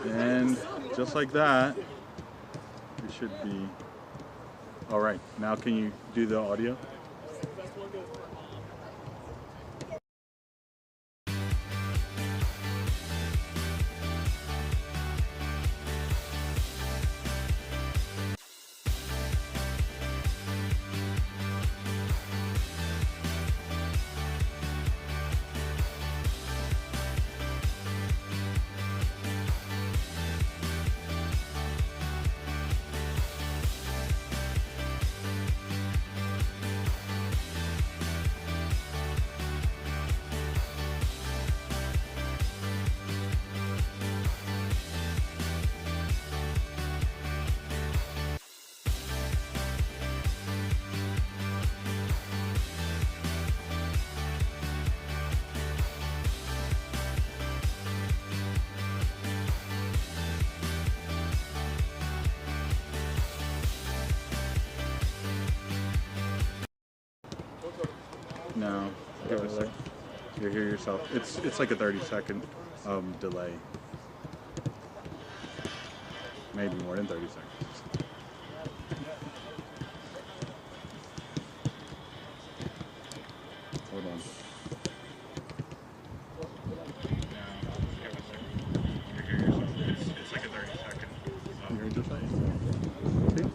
And just like that, it should be. All right, now can you do the audio? No, give it a sec. You hear yourself. It's like a 30-second delay. Maybe more than 30 seconds. Hold on. You hear yourself. It's like a 30-second. You heard this thing? See?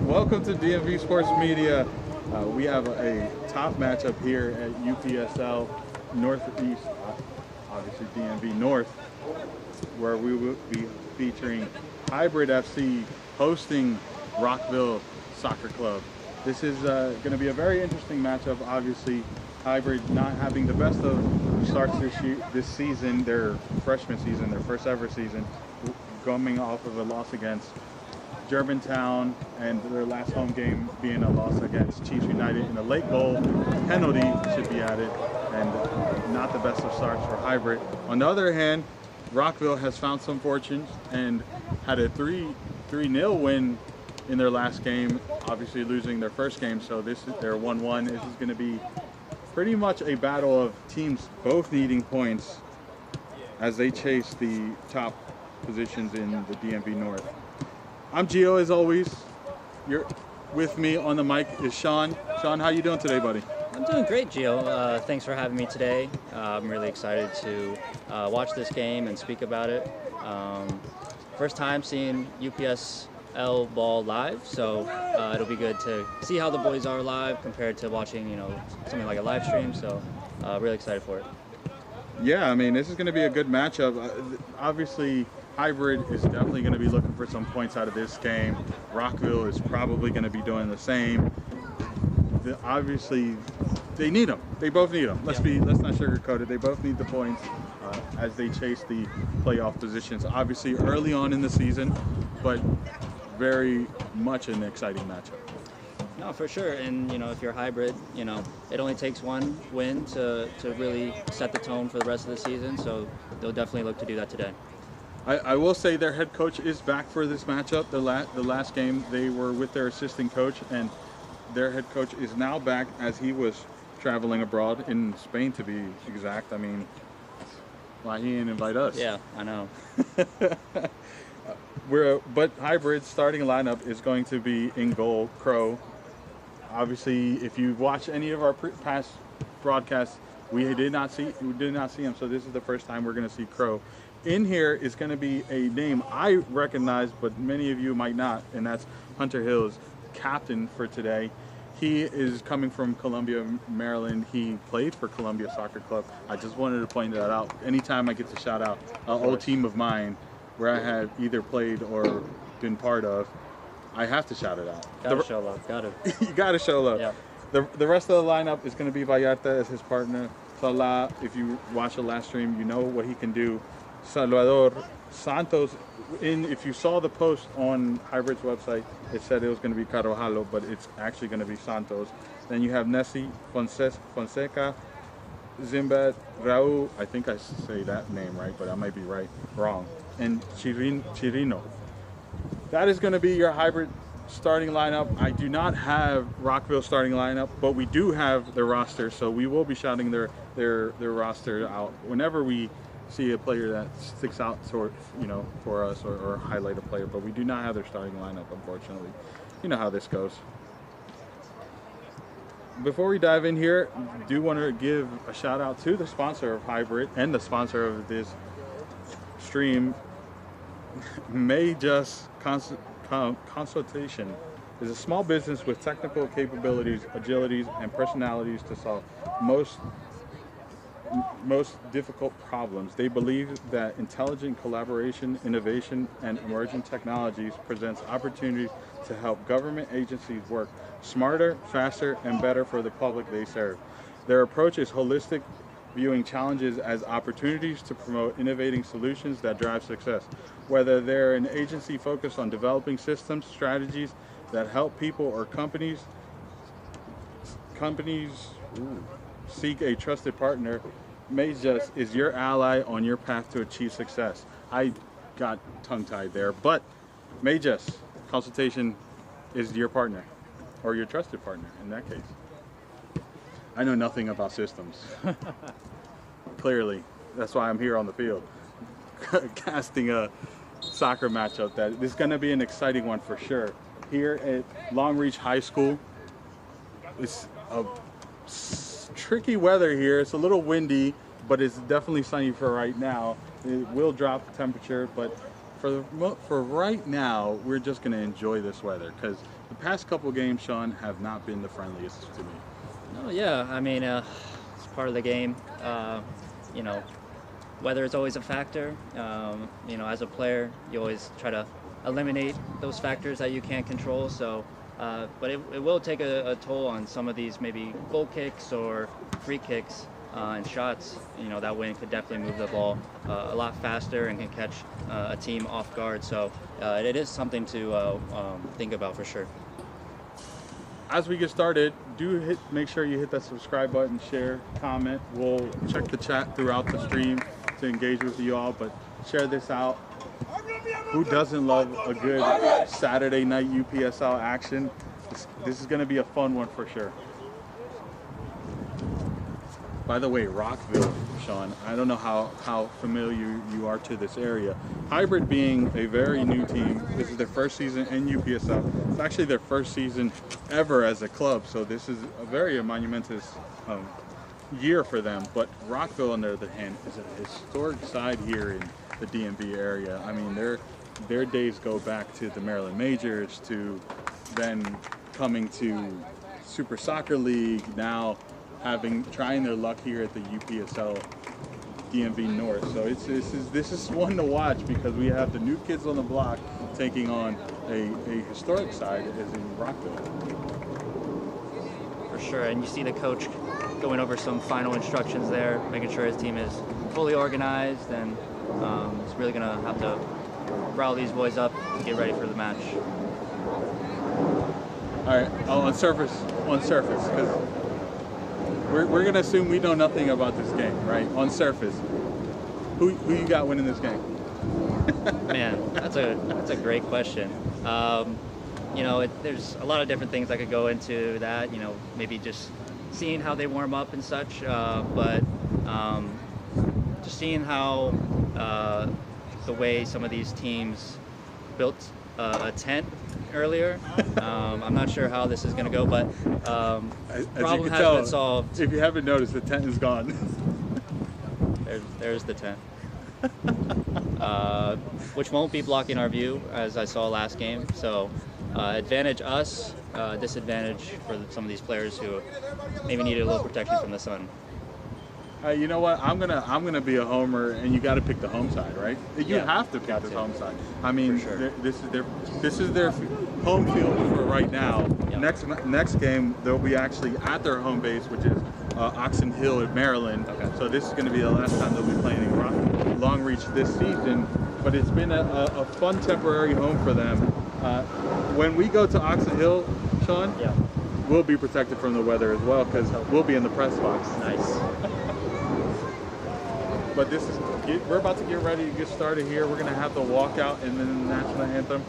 Welcome to DMV Sports Media. We have a top matchup here at UPSL Northeast, obviously DMV North, where we will be featuring Hybrid FC hosting Rockville Soccer Club. This is going to be a very interesting matchup. Obviously, Hybrid not having the best of starts this season, their freshman season, their first ever season, coming off of a loss against Germantown, and their last home game being a loss against Chiefs United in a late goal penalty should be added, and not the best of starts for Hybrid. On the other hand, Rockville has found some fortunes and had a 3-0 win in their last game, obviously losing their first game, so this is their 1-1. This is going to be pretty much a battle of teams both needing points as they chase the top positions in the DMV North. I'm Gio, as always. You're with me on the mic is Sean. Sean, how you doing today, buddy? I'm doing great, Gio. Thanks for having me today. I'm really excited to watch this game and speak about it. First time seeing UPSL ball live, so it'll be good to see how the boys are live compared to watching, something like a live stream. So really excited for it. Yeah, I mean, this is going to be a good matchup. Obviously, Hybrid is definitely going to be looking for some points out of this game. Rockville is probably going to be doing the same. Obviously, they need them. They both need them. Let's not sugarcoat it. They both need the points as they chase the playoff positions. Obviously, early on in the season, but very much an exciting matchup. No, for sure. And if you're Hybrid, it only takes one win to really set the tone for the rest of the season. So they'll definitely look to do that today. I will say their head coach is back for this matchup. The last game they were with their assistant coach, and their head coach is now back as he was traveling abroad in Spain, to be exact. I mean, why he didn't invite us? Yeah, I know. But Hybrid's starting lineup is going to be in goal, Crow. Obviously, if you watch any of our past broadcasts, we did not see him. So this is the first time we're going to see Crow. In here is going to be a name I recognize, but many of you might not, and that's Hunter Hill's captain for today. He is coming from Columbia, Maryland. He played for Columbia Soccer Club. I just wanted to point that out. Anytime I get to shout out an old team of mine where I have either played or been part of, I have to shout it out. Gotta show love. Gotta. You gotta show love. Yeah. The rest of the lineup is going to be Vallarta as his partner. Salah, if you watch the last stream, you know what he can do. Salvador Santos, if you saw the post on Hybrid's website, it said it was going to be Carvajalo, but it's actually going to be Santos. Then you have Nessie Fonseca, Zimbat, Raul, I think I say that name right, but I might be wrong, and Chirino. That is going to be your Hybrid starting lineup. I do not have Rockville starting lineup, but we do have their roster, so we will be shouting their roster out whenever we see a player that sticks out for us or highlight a player, but we do not have their starting lineup, unfortunately. You know how this goes. Before we dive in here, I do want to give a shout out to the sponsor of Hybrid and the sponsor of this stream. May Just Consultation is a small business with technical capabilities, agilities, and personalities to solve most difficult problems. They believe that intelligent collaboration, innovation, and emerging technologies presents opportunities to help government agencies work smarter, faster, and better for the public they serve. Their approach is holistic, viewing challenges as opportunities to promote innovating solutions that drive success. Whether they're an agency focused on developing systems, strategies that help people, or companies seek a trusted partner, Majus is your ally on your path to achieve success. I got tongue-tied there, but Majus Consultation is your partner, or your trusted partner in that case. I know nothing about systems. Clearly, that's why I'm here on the field, casting a soccer matchup. That this is going to be an exciting one for sure. Here at Long Reach High School, it's a tricky weather here. It's a little windy, but it's definitely sunny for right now. It will drop the temperature, but for right now, we're just going to enjoy this weather because the past couple games, Sean, have not been the friendliest to me. Oh yeah, I mean, it's part of the game. You know, weather is always a factor. You know, as a player, you always try to eliminate those factors that you can't control. So, but it will take a toll on some of these maybe goal kicks or free kicks and shots. You know, that wind could definitely move the ball a lot faster and can catch a team off guard. So it is something to think about for sure. As we get started, make sure you hit that subscribe button, share, comment. We'll check the chat throughout the stream to engage with you all, but share this out. Who doesn't love a good Saturday night UPSL action? This is going to be a fun one for sure. By the way, Rockville, Sean, I don't know how familiar you are to this area. Hybrid being a very new team, this is their first season in UPSL. It's actually their first season ever as a club, so this is a very monumentous year for them. But Rockville, on the other hand, is a historic side here in the DMV area. I mean, their days go back to the Maryland Majors, to then coming to Super Soccer League, now trying their luck here at the UPSL DMV North. So this is one to watch because we have the new kids on the block taking on a historic side as in Rockville. For sure, and you see the coach going over some final instructions there, making sure his team is fully organized, and he's really going to have to rile these boys up and get ready for the match. All right, on surface, because we're going to assume we know nothing about this game, right? On surface, who you got winning this game? Man, that's a great question. You know, there's a lot of different things that could go into that. You know, maybe just seeing how they warm up and such, but just seeing how the way some of these teams built a tent earlier. I'm not sure how this is going to go, but problem has been solved. If you haven't noticed, the tent is gone. There's the tent. Which won't be blocking our view, as I saw last game. So advantage us, disadvantage for some of these players who maybe needed a little protection from the sun. You know what? I'm gonna be a homer, and you got to pick the home side, right? You have to pick the home side. I mean, sure. this is their home field for right now. Yep. Next game, they'll be actually at their home base, which is Oxon Hill in Maryland. Okay. So this is going to be the last time they'll be playing in Long Reach this season. But it's been a fun temporary home for them. When we go to Oxon Hill, Sean, we'll be protected from the weather as well because we'll be in the press box. Nice. But we're about to get ready to get started here. We're going to have the walkout and then the national anthem.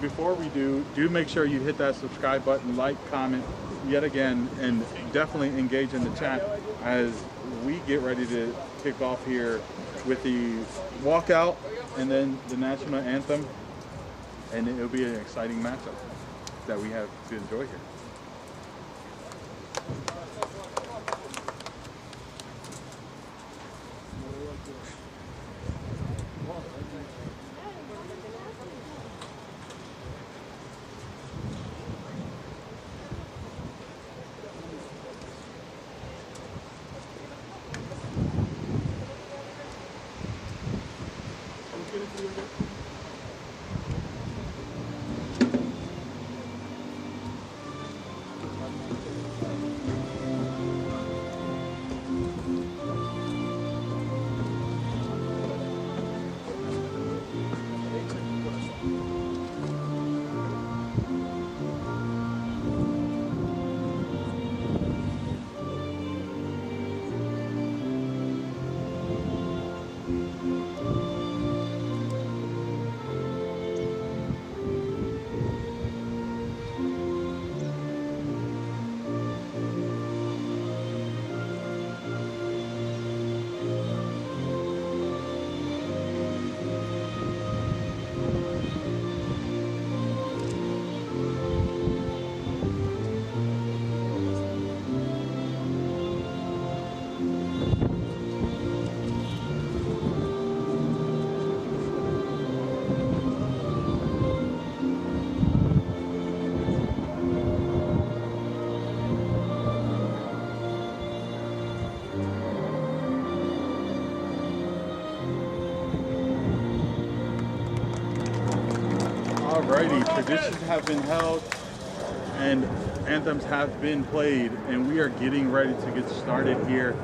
Before we do make sure you hit that subscribe button, like, comment yet again, and definitely engage in the chat as we get ready to kick off here with the walkout and then the national anthem. And it'll be an exciting matchup that we have to enjoy here. Alrighty, traditions have been held and anthems have been played, and we are getting ready to get started here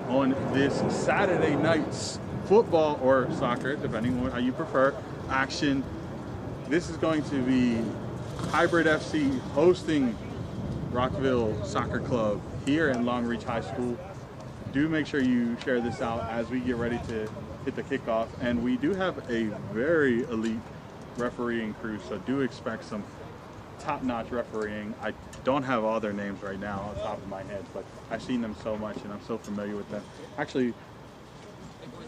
on this Saturday night's football or soccer, depending on how you prefer, action. This is going to be Hybrid FC hosting Rockville Soccer Club here in Long Reach High School. Do make sure you share this out as we get ready to hit the kickoff, and we do have a very elite refereeing crew, so do expect some top-notch refereeing. I don't have all their names right now on top of my head, but I've seen them so much and I'm so familiar with them. Actually,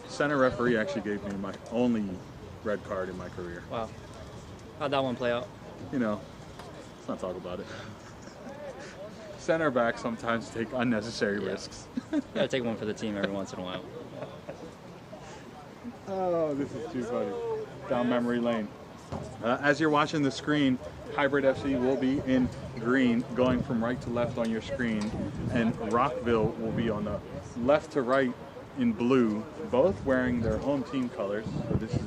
center referee actually gave me my only red card in my career. Wow. How'd that one play out? You know, let's not talk about it. Center backs sometimes take unnecessary risks. Gotta take one for the team every once in a while. Oh, this is too funny. Down memory lane. As you're watching the screen, Hybrid FC will be in green, going from right to left on your screen, and Rockville will be on the left to right in blue, both wearing their home team colors. So this is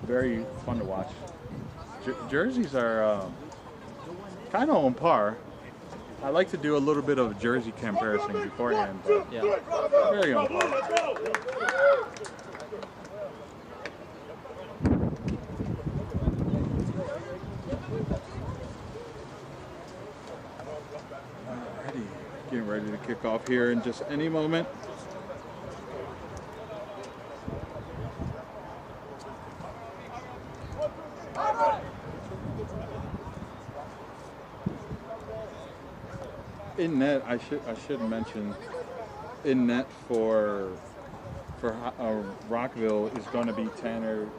very fun to watch. Jerseys are kind of on par. I like to do a little bit of jersey comparison beforehand, but Yeah. very on par. Alrighty, getting ready to kick off here in just any moment. In net, I should mention, in net for Rockville is going to be Tanner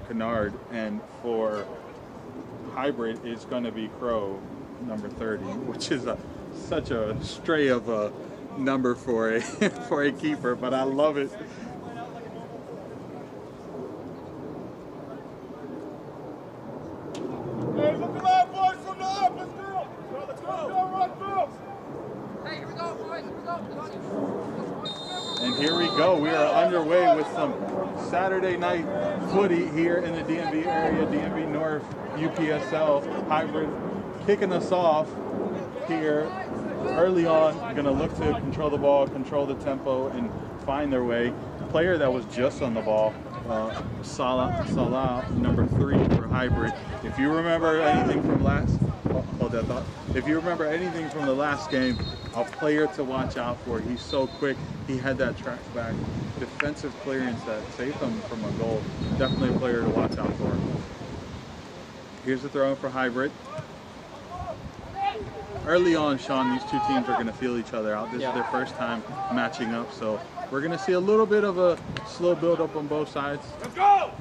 Kennard, and for Hybrid is going to be Crow, number 30, which is such a stray of a number for a for a keeper, but I love it. Hey, look alive, boys, from the up. Let's go. Let's go, Rockville. Hey, here we go, boys. Here we go. And here we go. We are underway with some Saturday night footy here in the DMV area, DMV North UPSL Hybrid kicking us off here early on. Going to look to control the ball, control the tempo, and find their way. Player that was just on the ball, Salah, number 3 for Hybrid. If you remember anything from hold that thought. If you remember anything from the last game, a player to watch out for. He's so quick. He had that track back defensive clearance that saved him from a goal. Definitely a player to watch out for. Here's the throw for Hybrid. Early on, Sean, these two teams are going to feel each other out. This is their first time matching up, so we're going to see a little bit of a slow build-up on both sides. Let's go.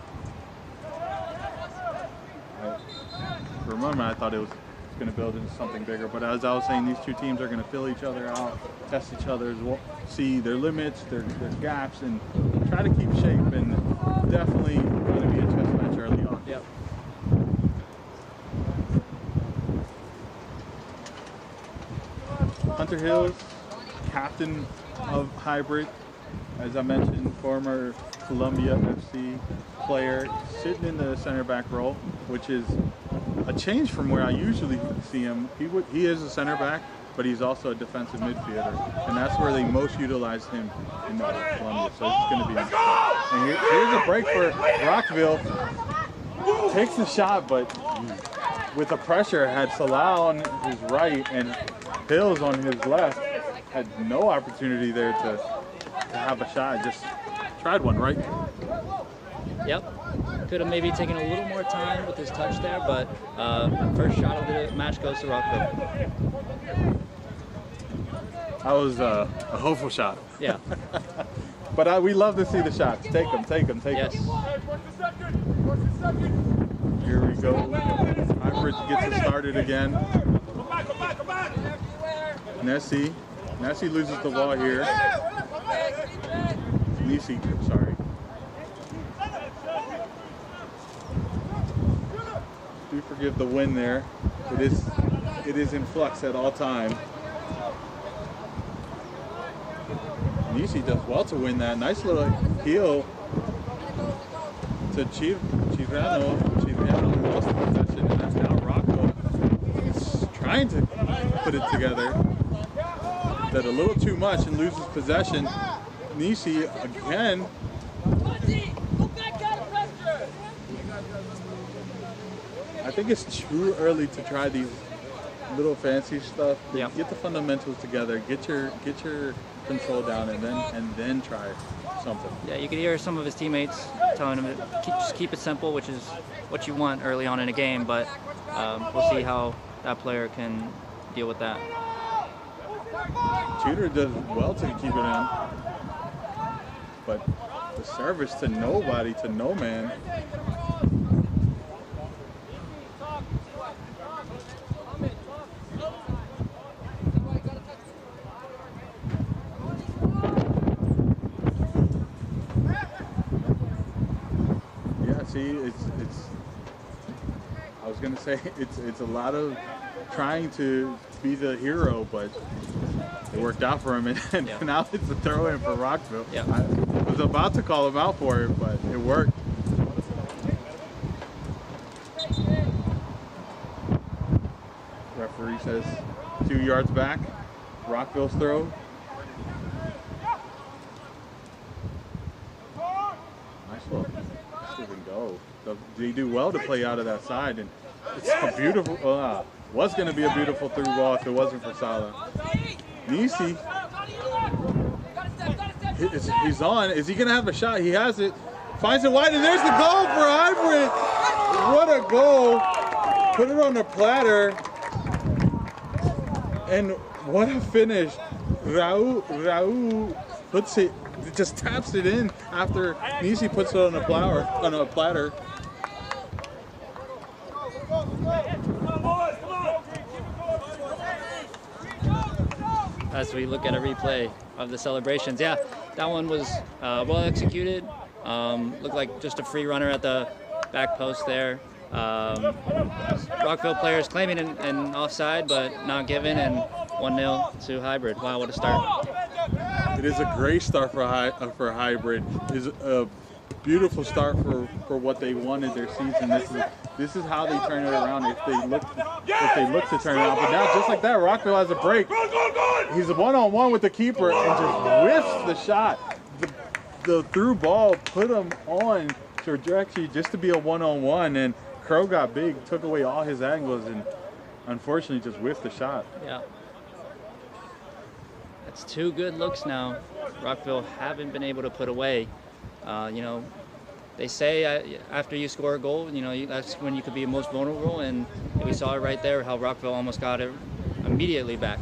For a moment, I thought it was going to build into something bigger, but as I was saying, these two teams are going to fill each other out, test each other's, see their limits, their gaps, and try to keep shape, and definitely going to be a chess match early on. Yep. Hunter Hills, captain of Hybrid, as I mentioned, former Columbia FC player, sitting in the center back role, which is a change from where I usually see him. He is a center back, but he's also a defensive midfielder, and that's where they most utilize him in Columbia. So it's going to be interesting. And here's a break for Rockville. Takes the shot, but with the pressure, had Salah on his right and Hills on his left. Had no opportunity there to have a shot. Just tried one, right? Yep. Could have maybe taken a little more time with his touch there, but first shot of the match goes to Rockville. That was a hopeful shot. Yeah. But we love to see the shots. Take them, take them, take them. Yes. Hey, what's the second? What's the second? Here we go. Hybrid gets it started again. Come back, come back, come back. Nessie loses the ball here. Nisi, sorry. Do forgive the wind there. It is in flux at all time. Nisi does well to win that. Nice little heel to Chief Chirano lost the possession, and that's now Rockville is trying to put it together. That a little too much and loses possession. Nisi again. I think it's too early to try these little fancy stuff. Yeah. Get the fundamentals together. Get your control down, and then try something. Yeah, you could hear some of his teammates telling him to just keep it simple, which is what you want early on in a game. But we'll see how that player can deal with that. Tudor does well to keep it in, but the service to nobody, to no man. Yeah, see, it's. I was gonna say it's a lot of trying to be the hero, but it worked out for him, and Yeah. now it's a throw-in for Rockville. Yeah. I was about to call him out for it, but it worked. Referee says 2 yards back. Rockville's throw. Nice look. Just even go. They do well to play out of that side, and it's a beautiful. Was going to be a beautiful through ball if it wasn't for Salah. Nisi, he's on. Is he going to have a shot? He has it. Finds it wide, and there's the goal for Hybrid. What a goal. Put it on the platter. And what a finish. Raul puts it, just taps it in after Nisi puts it on a platter. As we look at a replay of the celebrations, yeah, that one was well executed. Looked like just a free runner at the back post there. Rockville players claiming an offside, but not given, and 1-0 to Hybrid. Wow, what a start! It is a great start for Hybrid. It is a beautiful start for what they wanted their season. This is how they turn it around if they look to turn it around. But now, just like that, Rockville has a break. He's a one-on-one with the keeper and just whiffs the shot. The through ball put him on trajectory just to be a one-on-one, and Crow got big, took away all his angles, and unfortunately just whiffed the shot. Yeah, that's 2 good looks now. Rockville haven't been able to put away. They say after you score a goal, that's when you could be most vulnerable, and we saw it right there how Rockville almost got it immediately back.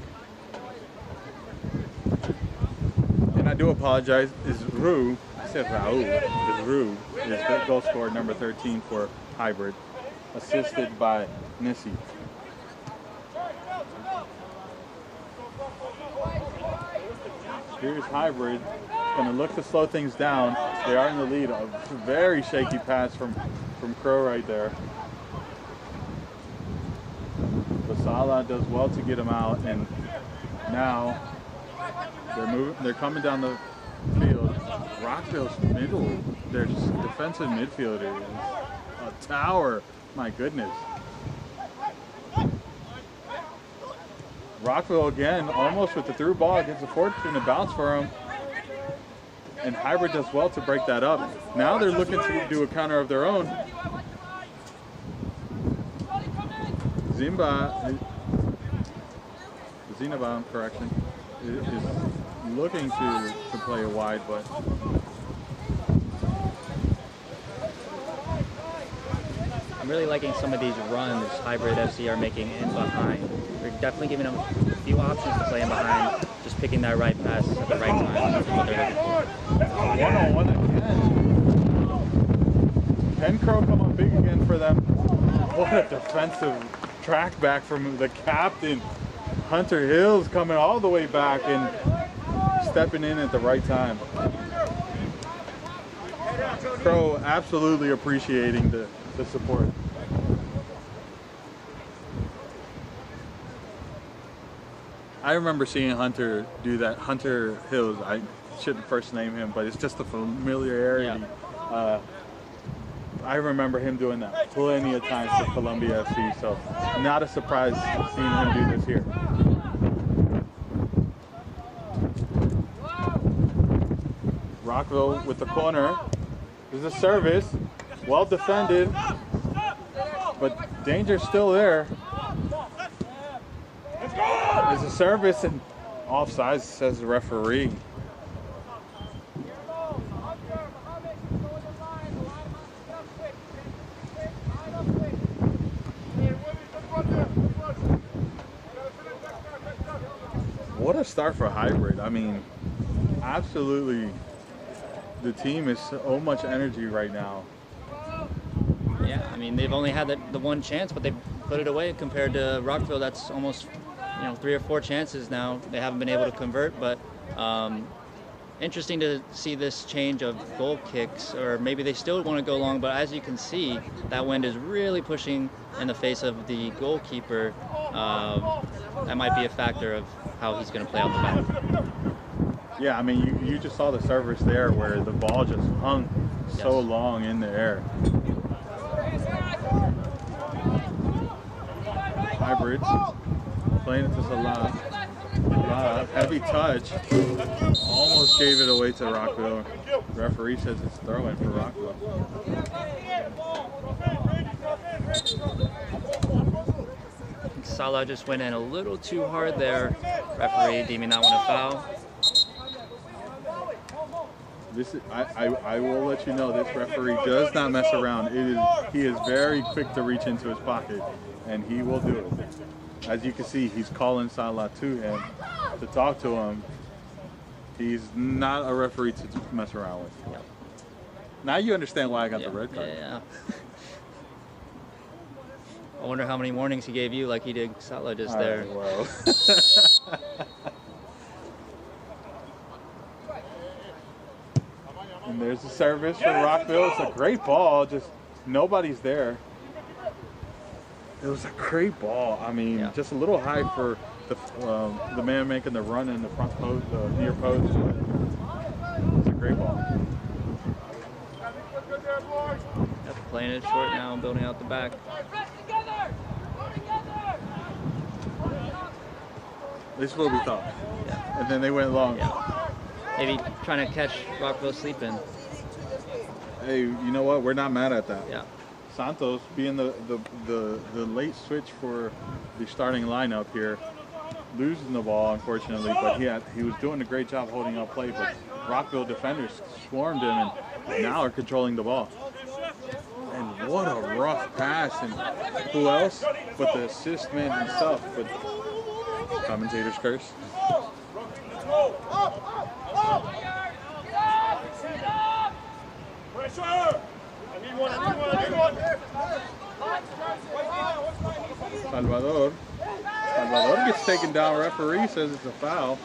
And I do apologize. Is Rue? I said Raul. Is Rue is the goal scorer number 13 for Hybrid, assisted by Nisi. Here's Hybrid. Going to look to slow things down. They are in the lead. A very shaky pass from Crow right there. Basala does well to get him out, and now they're coming down the field. Rockville's middle, their defensive midfielder is a tower. My goodness. Rockville again, almost with the through ball, gets a fortunate bounce for him. And Hybrid does well to break that up. Now they're looking to do a counter of their own. Zinaba, correction, is looking to play it wide, but I'm really liking some of these runs Hybrid FC are making in behind. They're definitely giving them a few options to play in behind, just picking that right pass at the right time. That's what they're looking for. One-on-one again. Can Crow come up big again for them? What a defensive track back from the captain. Hunter Hills coming all the way back and stepping in at the right time. Crow absolutely appreciating the support. I remember seeing Hunter do that. Hunter Hills, I shouldn't first name him, but it's just the familiarity. I remember him doing that plenty of times for Columbia FC, so not a surprise seeing him do this here. Rockville with the corner. There's a service, well defended, but danger's still there. There's a service and offside, says the referee. What a start for Hybrid. I mean, absolutely, the team is so much energy right now. Yeah, I mean, they've only had the one chance, but they put it away compared to Rockville. That's almost, 3 or 4 chances now. They haven't been able to convert, but interesting to see this change of goal kicks, or maybe they still want to go long, but as you can see, that wind is really pushing in the face of the goalkeeper. That might be a factor of how he's going to play out the back. Yeah, I mean, you just saw the service there where the ball just hung so long in the air. Hybrid playing it to Salah. Heavy touch. Almost gave it away to Rockville. Referee says it's throw-in for Rockville. Salah just went in a little too hard there. Referee deeming that one a foul. This is, I will let you know, this referee does not mess around. He is very quick to reach into his pocket, and he will do it. As you can see, he's calling Salah to him to talk to him. He's not a referee to mess around with. Yep. Now you understand why I got the red card. Yeah. I wonder how many warnings he gave you, like he did Salah just there. Well. And there's the service for Rockville. It's a great ball, just nobody's there. It was a great ball. I mean, just a little high for the man making the run in the front post, near post. It's a great ball. Yep, playing it short now and building out the back. This is what we thought. Yeah. And then they went long. Yeah. Maybe trying to catch Rockville sleeping. Hey, you know what? We're not mad at that. Yeah. Santos being the late switch for the starting lineup here, losing the ball unfortunately, but he was doing a great job holding up play. But Rockville defenders swarmed him and now are controlling the ball. And what a rough pass! And who else but the assist man himself? But commentator's curse. Pressure! I need one. Salvador gets taken down. Referee says it's a foul.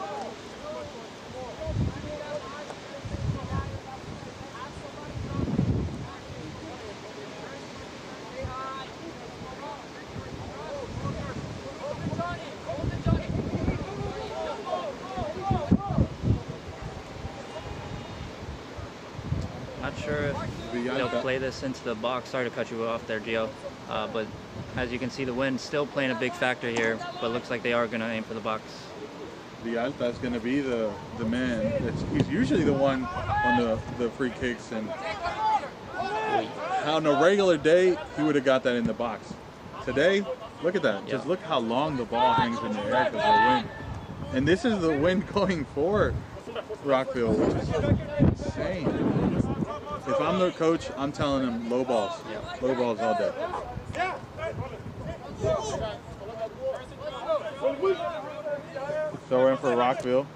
Not sure if they'll play this into the box. Sorry to cut you off there, Gio. But as you can see, the wind still playing a big factor here, but looks like they are going to aim for the box. Villalta is going to be the man. He's usually the one on the free kicks, and on a regular day, he would have got that in the box. Today, look at that. Just look how long the ball hangs in the air because of the wind. And this is the wind going for Rockville, which is insane. If I'm the coach, I'm telling him low balls. Low balls all day. Throw in for Rockville.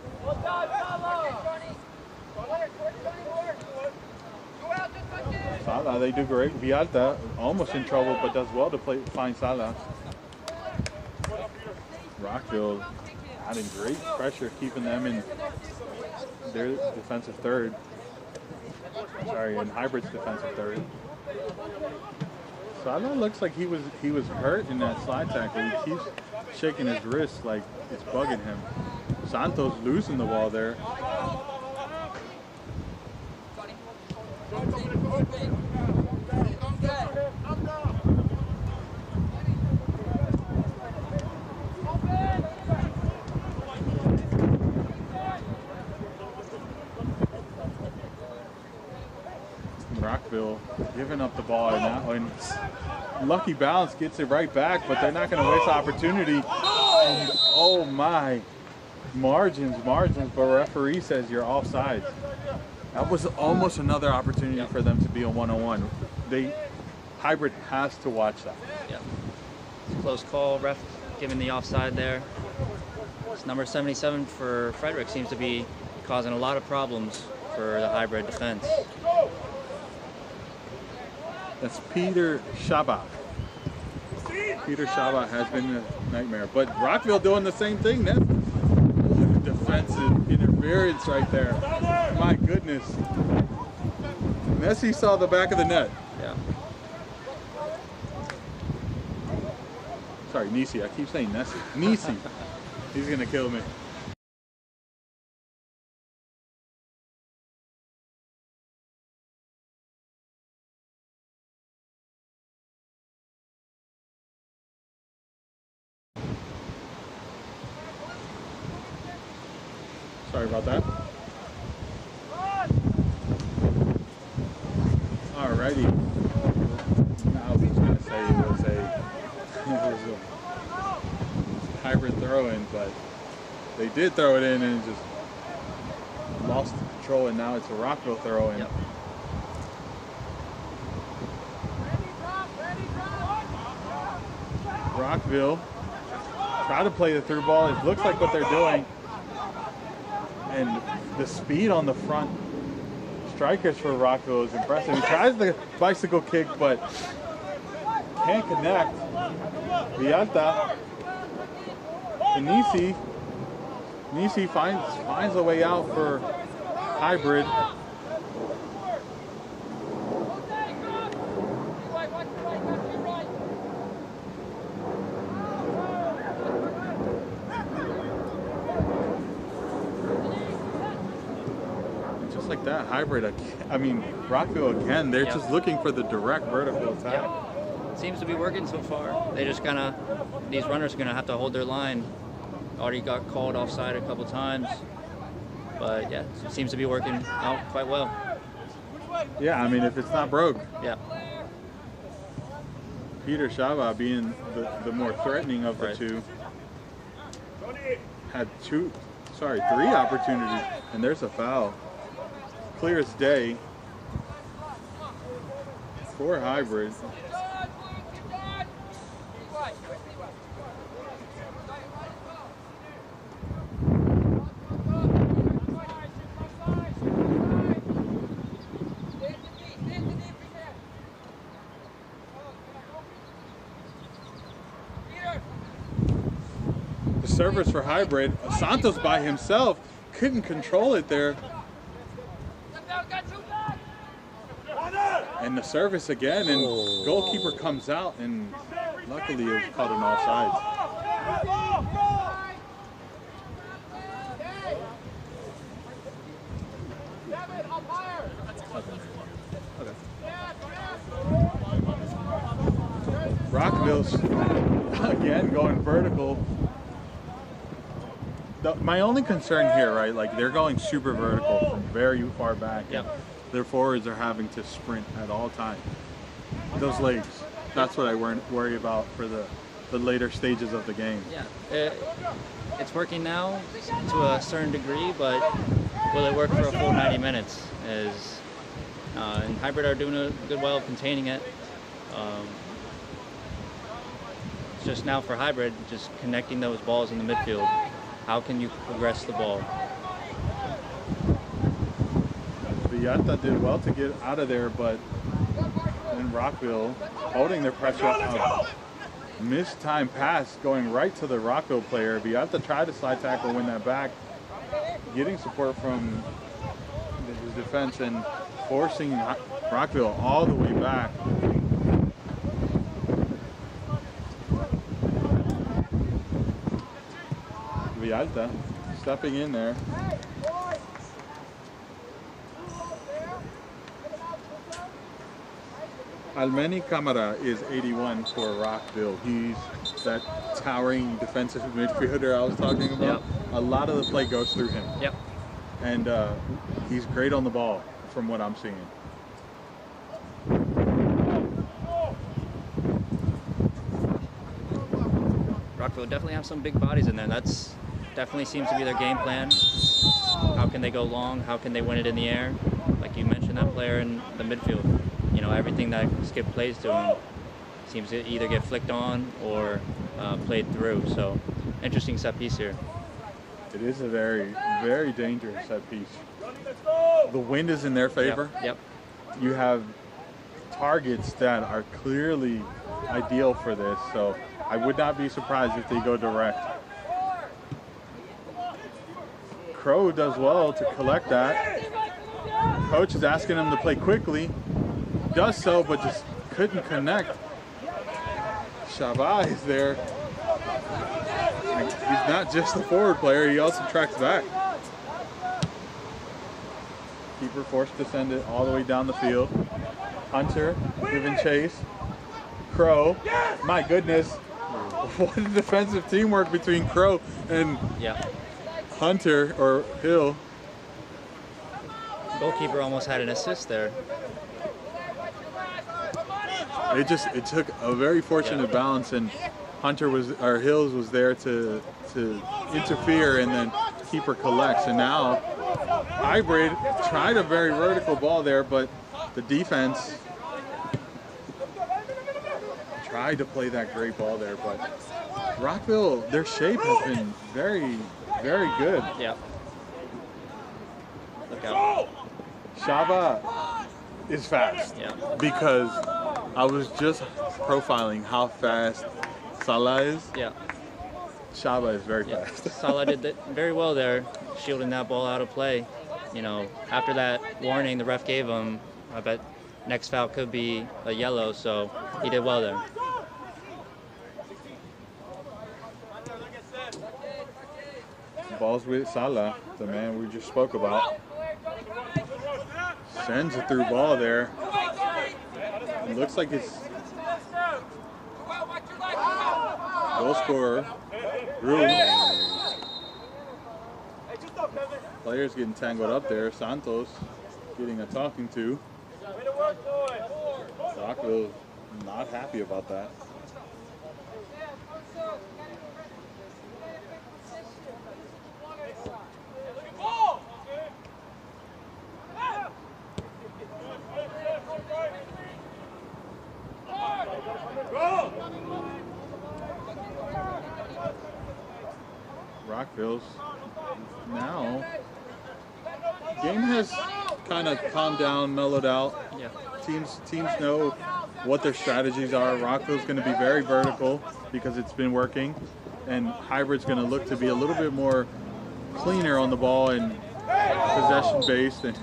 Salah, they do great. Villalta almost in trouble, but does well to find Salah. Rockville adding great pressure, keeping them in their defensive third. Sorry, in Hybrid's defensive third. Salah looks like he was hurt in that slide tackle. He keeps shaking his wrist like it's bugging him. Santos losing the ball there. Rockville giving up the ball and now, and Lucky Bounce gets it right back, but they're not going to waste the opportunity. And oh my, margins, but referee says you're offside. That was almost another opportunity for them to be a one-on-one. Hybrid has to watch that. Yep. Close call, ref giving the offside there. It's number 77 for Frederick seems to be causing a lot of problems for the Hybrid defense. That's Peter Shabbat. Peter Shabbat has been a nightmare. But Rockville doing the same thing. That's defensive interference right there. My goodness. Nessie saw the back of the net. Yeah. Sorry, Nisi. I keep saying Nessie. Nisi. He's going to kill me. Sorry about that. Alrighty. I was going to say it was a hybrid throw-in, but they did throw it in and just lost control, and now it's a Rockville throw-in. Yep. Rockville try to play the through ball. It looks like what they're doing. And the speed on the front strikers for Rockville is impressive. He tries the bicycle kick, but can't connect. Vialta. And Nisi finds a way out for Hybrid. Like that, Hybrid, Rockville again, they're just looking for the direct vertical attack. Yep. Seems to be working so far. They just these runners are gonna have to hold their line. Already got called offside a couple times, but yeah, it seems to be working out quite well. Yeah, if it's not broke. Yeah. Peter Shava being the more threatening of the two. Had three opportunities, and there's a foul. Clear as day for Hybrid. The service for Hybrid, Santos by himself couldn't control it there. And the service again, and goalkeeper comes out, and luckily it was called an offside. Rockville's again going vertical. My only concern here, right, like they're going super vertical from very far back. Yep. Their forwards are having to sprint at all times. Those legs, that's what I worry about for the later stages of the game. Yeah, it's working now to a certain degree, but will it work for a full 90 minutes? And Hybrid are doing a good well of containing it. It's just now for Hybrid, just connecting those balls in the midfield. How can you progress the ball? Vialta did well to get out of there, but in Rockville holding their pressure up. Missed time pass going right to the Rockville player. Vialta tried to slide tackle, win that back, getting support from his defense and forcing Rockville all the way back. Vialta stepping in there. Almeni Camara is 81 for Rockville. He's that towering defensive midfielder I was talking about. Yep. A lot of the play goes through him. Yep. And he's great on the ball from what I'm seeing. Rockville definitely have some big bodies in there. That's definitely seems to be their game plan. How can they go long? How can they win it in the air? Like you mentioned, that player in the midfield. You know, everything that Skip plays to him seems to either get flicked on or played through. So, interesting set piece here. It is a very, very dangerous set piece. The wind is in their favor. Yep. You have targets that are clearly ideal for this, so I would not be surprised if they go direct. Crow does well to collect that. Coach is asking him to play quickly. Does so, but just couldn't connect. Shabbat is there. He's not just a forward player, he also tracks back. Keeper forced to send it all the way down the field. Hunter giving chase. Crow, my goodness. What a defensive teamwork between Crow and Hunter or Hill. Goalkeeper almost had an assist there. It took a very fortunate balance, and Hills was there to interfere, and then keeper collects. And now Hybrid tried a very vertical ball there, but the defense tried to play that great ball there. But Rockville, their shape has been very, very good. Yeah. Look out. Shaba is fast. Yeah. Because I was just profiling how fast Salah is. Yeah. Shaba is very fast. Salah did that very well there, shielding that ball out of play. You know, after that warning the ref gave him, I bet next foul could be a yellow, so he did well there. Ball's with Salah, the man we just spoke about. Sends a through ball there. It looks like it's goal scorer, Rue. Players getting tangled up there. Santos getting a talking to. Rockville not happy about that. Rockville's now game has kind of calmed down, mellowed out. Yeah. Teams know what their strategies are. Rockville's going to be very vertical because it's been working, and Hybrid's going to look to be a little bit more cleaner on the ball and possession based. And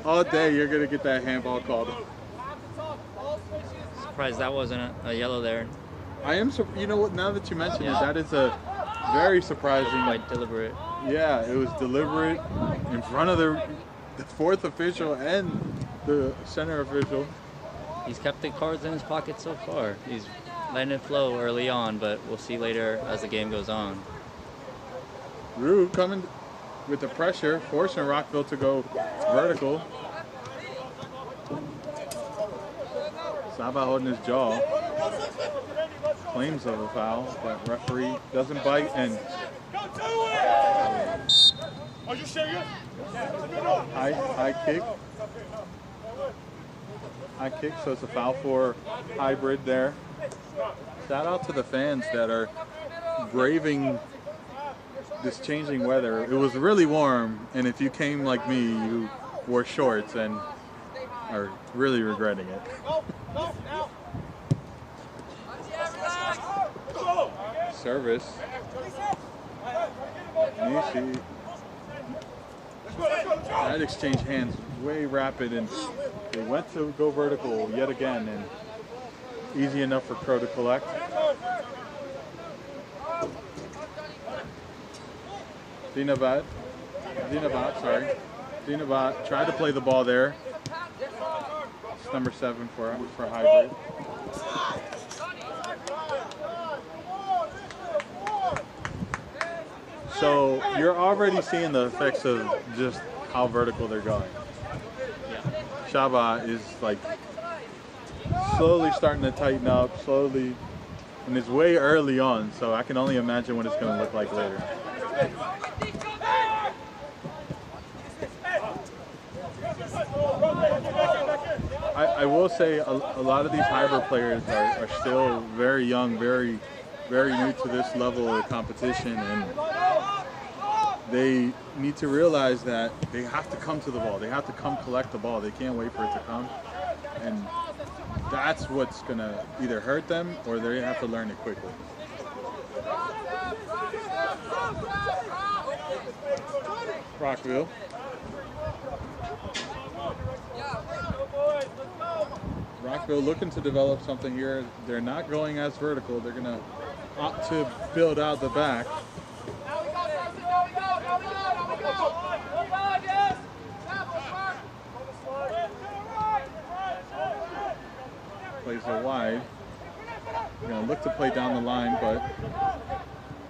all day you're going to get that handball called. Surprised that wasn't a yellow there. I am, you know what, now that you mention it, that is a very surprising. Quite deliberate. Yeah, it was deliberate in front of the fourth official and the center official. He's kept the cards in his pocket so far. He's letting it flow early on, but we'll see later as the game goes on. Rue coming with the pressure, forcing Rockville to go vertical. Saba holding his jaw. Claims of a foul, but referee doesn't bite, and high kick. High kick, so it's a foul for Hybrid there. Shout out to the fans that are braving this changing weather. It was really warm, and if you came like me, you wore shorts and are really regretting it. Service. Nishi. That exchange hands way rapid, and they went to go vertical yet again, and easy enough for Crow to collect. Dinabat tried to play the ball there. It's number 7 for Hybrid. So you're already seeing the effects of just how vertical they're going. Shaba is like slowly starting to tighten up, slowly And it's way early on, so I can only imagine what it's going to look like later. I will say a lot of these hybrid players are still very young, very new to this level of competition, and they need to realize that they have to come to the ball. They have to come collect the ball. They can't wait for it to come. And that's what's going to either hurt them or they have to learn it quickly. Rockville. Rockville looking to develop something here. They're not going as vertical. They're going to opt to build out the back. Plays it wide. They're going to look to play down the line, but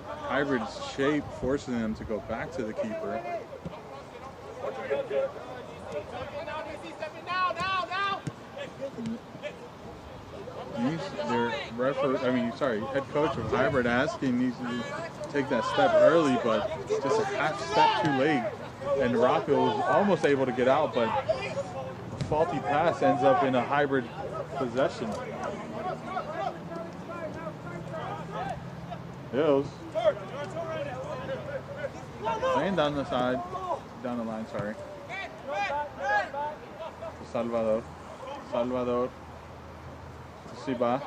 hybrid's shape forcing them to go back to the keeper. Head coach of hybrid asking needs to take that step early, but just a half step too late. And Rockville was almost able to get out, but a faulty pass ends up in a hybrid possession. Hills playing down the line, sorry. Salvador. Siba.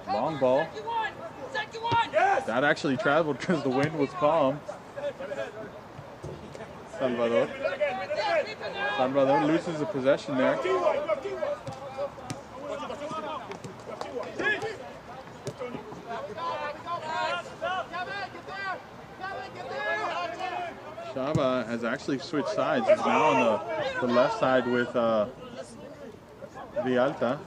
Long ball. That actually traveled because the wind was calm. Salvador loses the possession there. Shaba has actually switched sides. He's now on the left side with Villalta.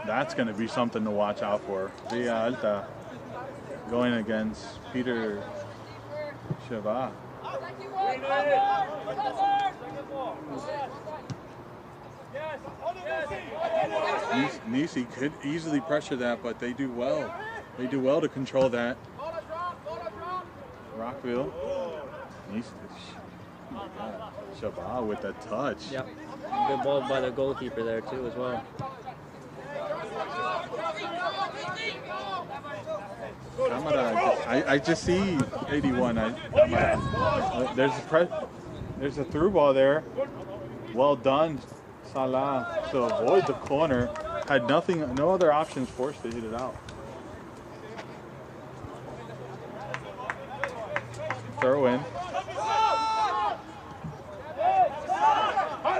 That's going to be something to watch out for. Villalta going against Peter Shaba. Nisi could easily pressure that, but they do well. They do well to control that. Rockville. Nisi. Shaba with a touch. Yep. Good ball by the goalkeeper there too as well. I just see 81. There's a through ball there. Well done, Salah, to avoid the corner. Had no other options, forced to hit it out. Throw in.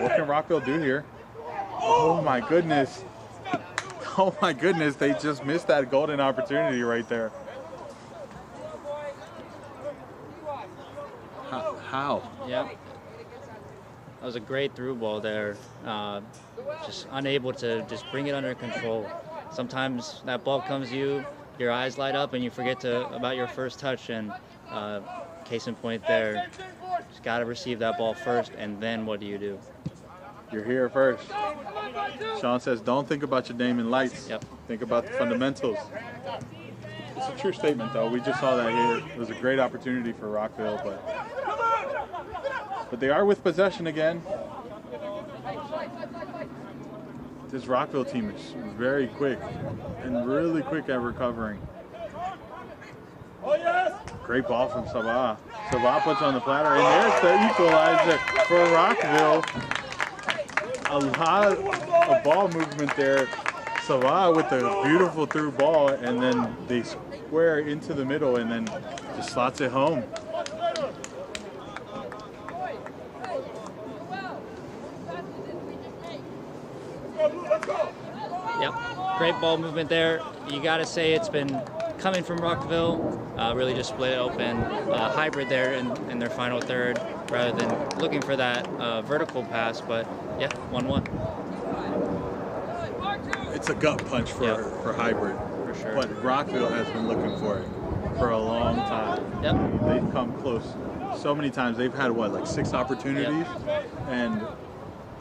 What can Rockville do here? Oh my goodness. Oh my goodness, they just missed that golden opportunity right there. How? Yeah. That was a great through ball there. Just unable to just bring it under control. Sometimes that ball comes to you, your eyes light up, and you forget about your first touch. And case in point there, just got to receive that ball first, and then what do you do? You're here first. Sean says, don't think about your name in lights. Yep. Think about the fundamentals. It's a true statement, though. We just saw that here. It was a great opportunity for Rockville, but they are with possession again. This Rockville team is very quick and really quick at recovering. Great ball from Sabah. Sabah puts on the platter, and there's the equalizer for Rockville. A lot of ball movement there. Sabah with the beautiful through ball, and then they square into the middle and then just slots it home. Yep, great ball movement there. You got to say it's been coming from Rockville. Really just split it open. Hybrid there in their final third rather than looking for that vertical pass. But yeah, 1-1. It's a gut punch for hybrid. For sure. But Rockville has been looking for it. for a long time. Yep. They've come close so many times. They've had, what, like 6 opportunities? Yep. And,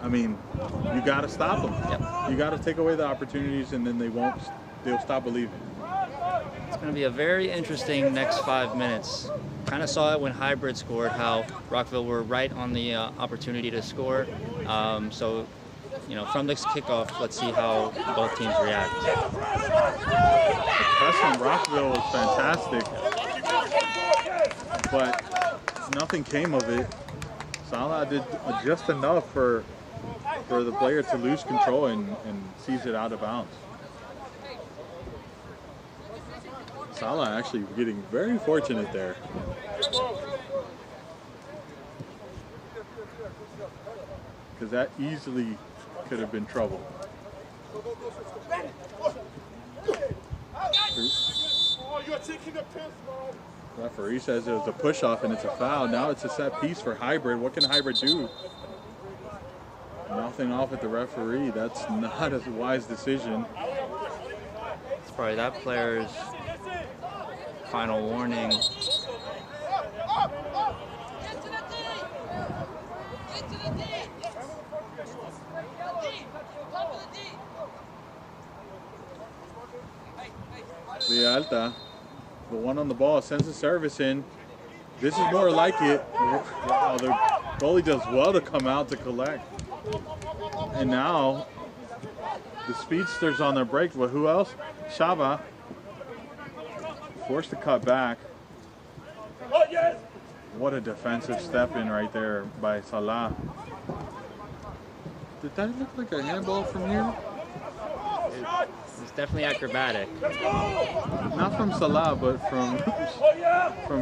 I mean, you got to stop them. Yep. You got to take away the opportunities, and then they'll stop believing. It's going to be a very interesting next 5 minutes. Kind of saw it when Hybrid scored, how Rockville were right on the opportunity to score. So, you know, from this kickoff, let's see how both teams react. The press from Rockville was fantastic, but nothing came of it. Salah did just enough for the player to lose control and sees it out of bounds. Salah actually getting very fortunate there. Because that easily could have been trouble. Oh, you're taking the piss, bro. Referee says it was a push-off and it's a foul. Now it's a set piece for Hybrid. What can Hybrid do? Mouthing off at the referee. That's not a wise decision. It's probably that player's final warning. Get to the D! Get to the D! Top of the D! Via Alta, the one on the ball, sends the service in. This is more like it. Wow, the goalie does well to come out to collect. And now the speedster's on their break. But who else? Shava forced to cut back. What a defensive step in right there by Salah. Did that look like a handball from here? It's definitely acrobatic. Not from Salah, but from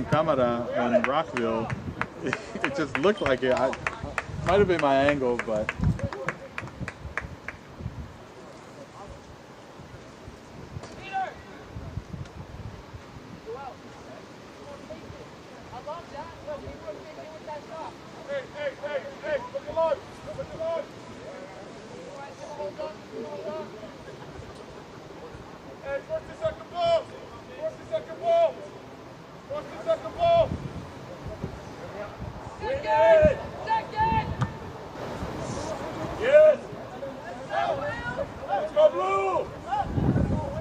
Camara and Rockville. It just looked like it. Might have been my angle, but.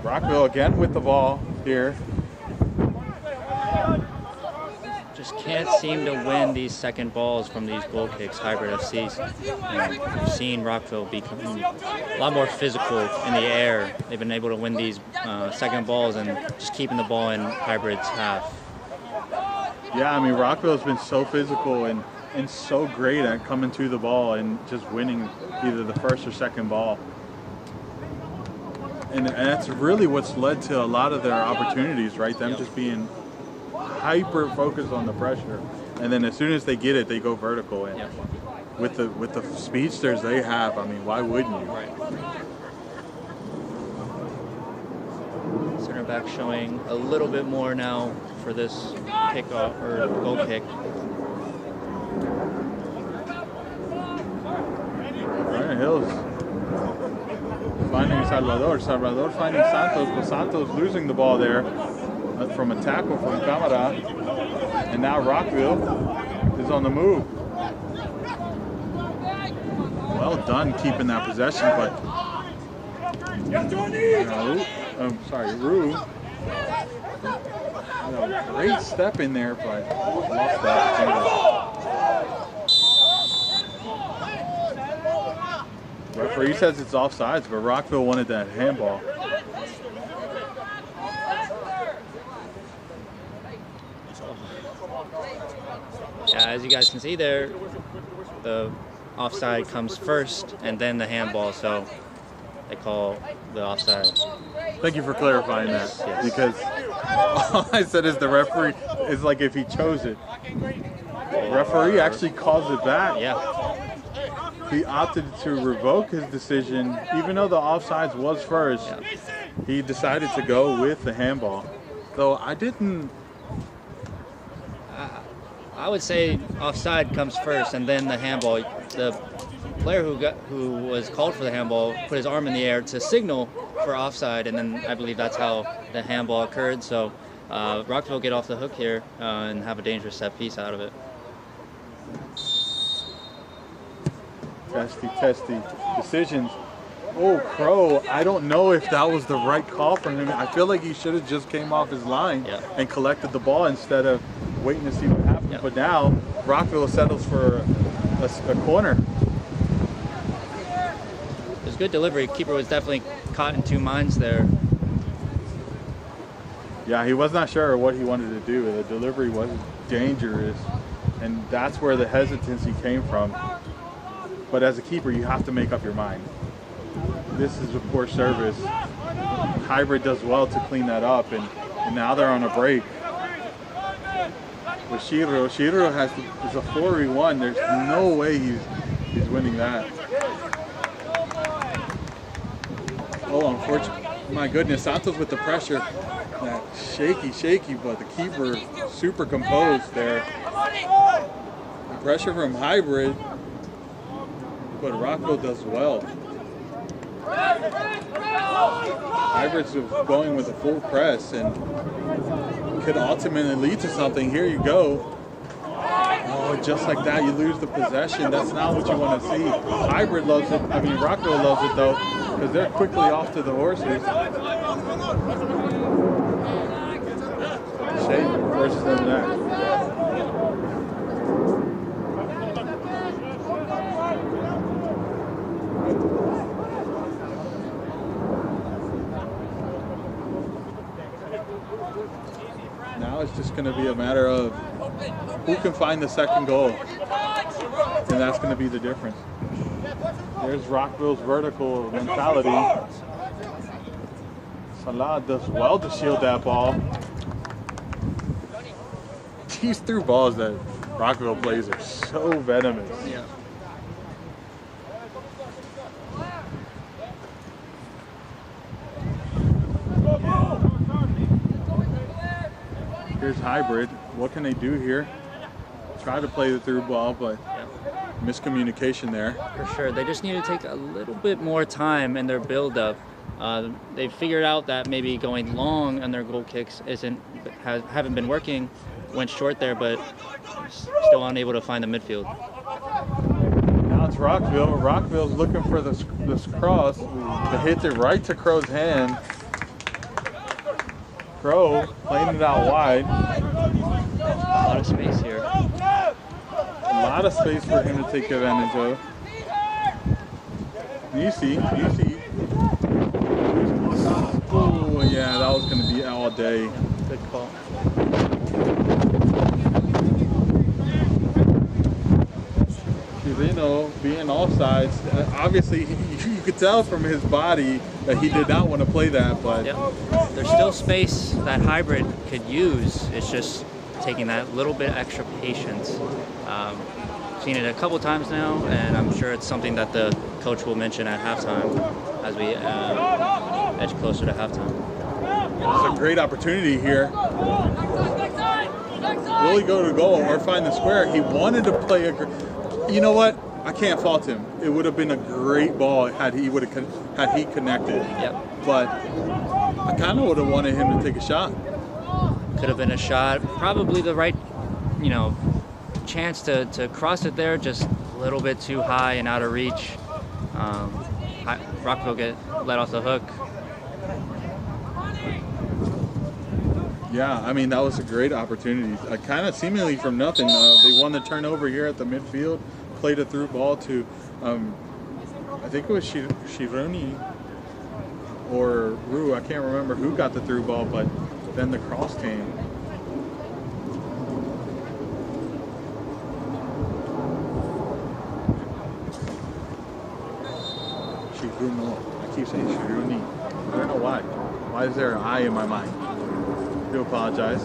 Rockville again with the ball here. Just can't seem to win these second balls from these goal kicks, Hybrid FC. We've seen Rockville become a lot more physical in the air. They've been able to win these second balls and just keeping the ball in Hybrid's half. Yeah, I mean, Rockville's been so physical and so great at coming to the ball and just winning either the first or second ball. And that's really what's led to a lot of their opportunities, right? Them just being hyper focused on the pressure, and then as soon as they get it, they go vertical. And with the speedsters they have, I mean, why wouldn't you? Right. Center back showing a little bit more now for this kickoff or goal kick. Right, Hills finding Salvador finding Santos, but Santos losing the ball there from a tackle from Camara. And now Rockville is on the move. Well done keeping that possession, but Rue. Great step in there, but lost that. Referee says it's offsides, but Rockville wanted that handball. Yeah, as you guys can see there, the offside comes first and then the handball, so they call the offside. Thank you for clarifying that, Yes. because all I said is the referee is like if he chose it. The referee actually calls it back. Yeah. He opted to revoke his decision, even though the offsides was first. Yeah. He decided to go with the handball. So I would say offside comes first and then the handball. The player who was called for the handball put his arm in the air to signal for offside, and then I believe that's how the handball occurred. So Rockville get off the hook here and have a dangerous set piece out of it. Testy decisions. Oh, Crow, I don't know if that was the right call from him. I feel like he should have just came off his line and collected the ball instead of waiting to see what happened. But now Rockville settles for a corner. It was good delivery. Keeper was definitely caught in two minds there. Yeah, he was not sure what he wanted to do. The delivery was dangerous, and that's where the hesitancy came from. But as a keeper, you have to make up your mind. This is a poor service. Hybrid does well to clean that up, and now they're on a break. With Shiro is a 4v1. There's no way he's winning that. Oh, unfortunately, my goodness, Santos with the pressure. That shaky, but the keeper super composed there. The pressure from Hybrid, but Rockville does well. Hybrid's going with a full press and could ultimately lead to something. Here you go. Oh, just like that, you lose the possession. That's not what you want to see. Hybrid loves it. I mean, Rockville loves it though, because they're quickly off to the horses. Shane versus them next. Now it's just going to be a matter of who can find the second goal, and that's going to be the difference. There's Rockville's vertical mentality. Salah does well to shield that ball. These through balls that Rockville plays are so venomous. Yeah. Here's Hybrid. What can they do here? Try to play the through ball, but miscommunication there. For sure. They just need to take a little bit more time in their build-up. They figured out that maybe going long on their goal kicks haven't been working. Went short there, but still unable to find the midfield. Now it's Rockville. Rockville's looking for this cross. They hit it right to Crow's hand. Crow playing it out wide. A lot of space here. A lot of space for him to take advantage of. You see. Oh yeah, that was going to be all day. Good call. Chirino being offsides, obviously you could tell from his body that he did not want to play that, but there's still space that Hybrid could use. It's just taking that little bit extra patience. Seen it a couple times now, and I'm sure it's something that the coach will mention at halftime as we edge closer to halftime. It's a great opportunity here. Will he go to goal or find the square? He wanted to play you know what? I can't fault him. It would have been a great ball had he connected. Yep. But I kind of would have wanted him to take a shot. Could have been a shot. Probably the right, chance to cross it there. Just a little bit too high and out of reach. Rockville get let off the hook. Yeah, I mean, that was a great opportunity. Kind of seemingly from nothing. They won the turnover here at the midfield, played a through ball to, I think it was Shironi or Rue. I can't remember who got the through ball, but then the cross came. Shiruni. I keep saying Shironi. I don't know why. Why is there an I in my mind? I do apologize.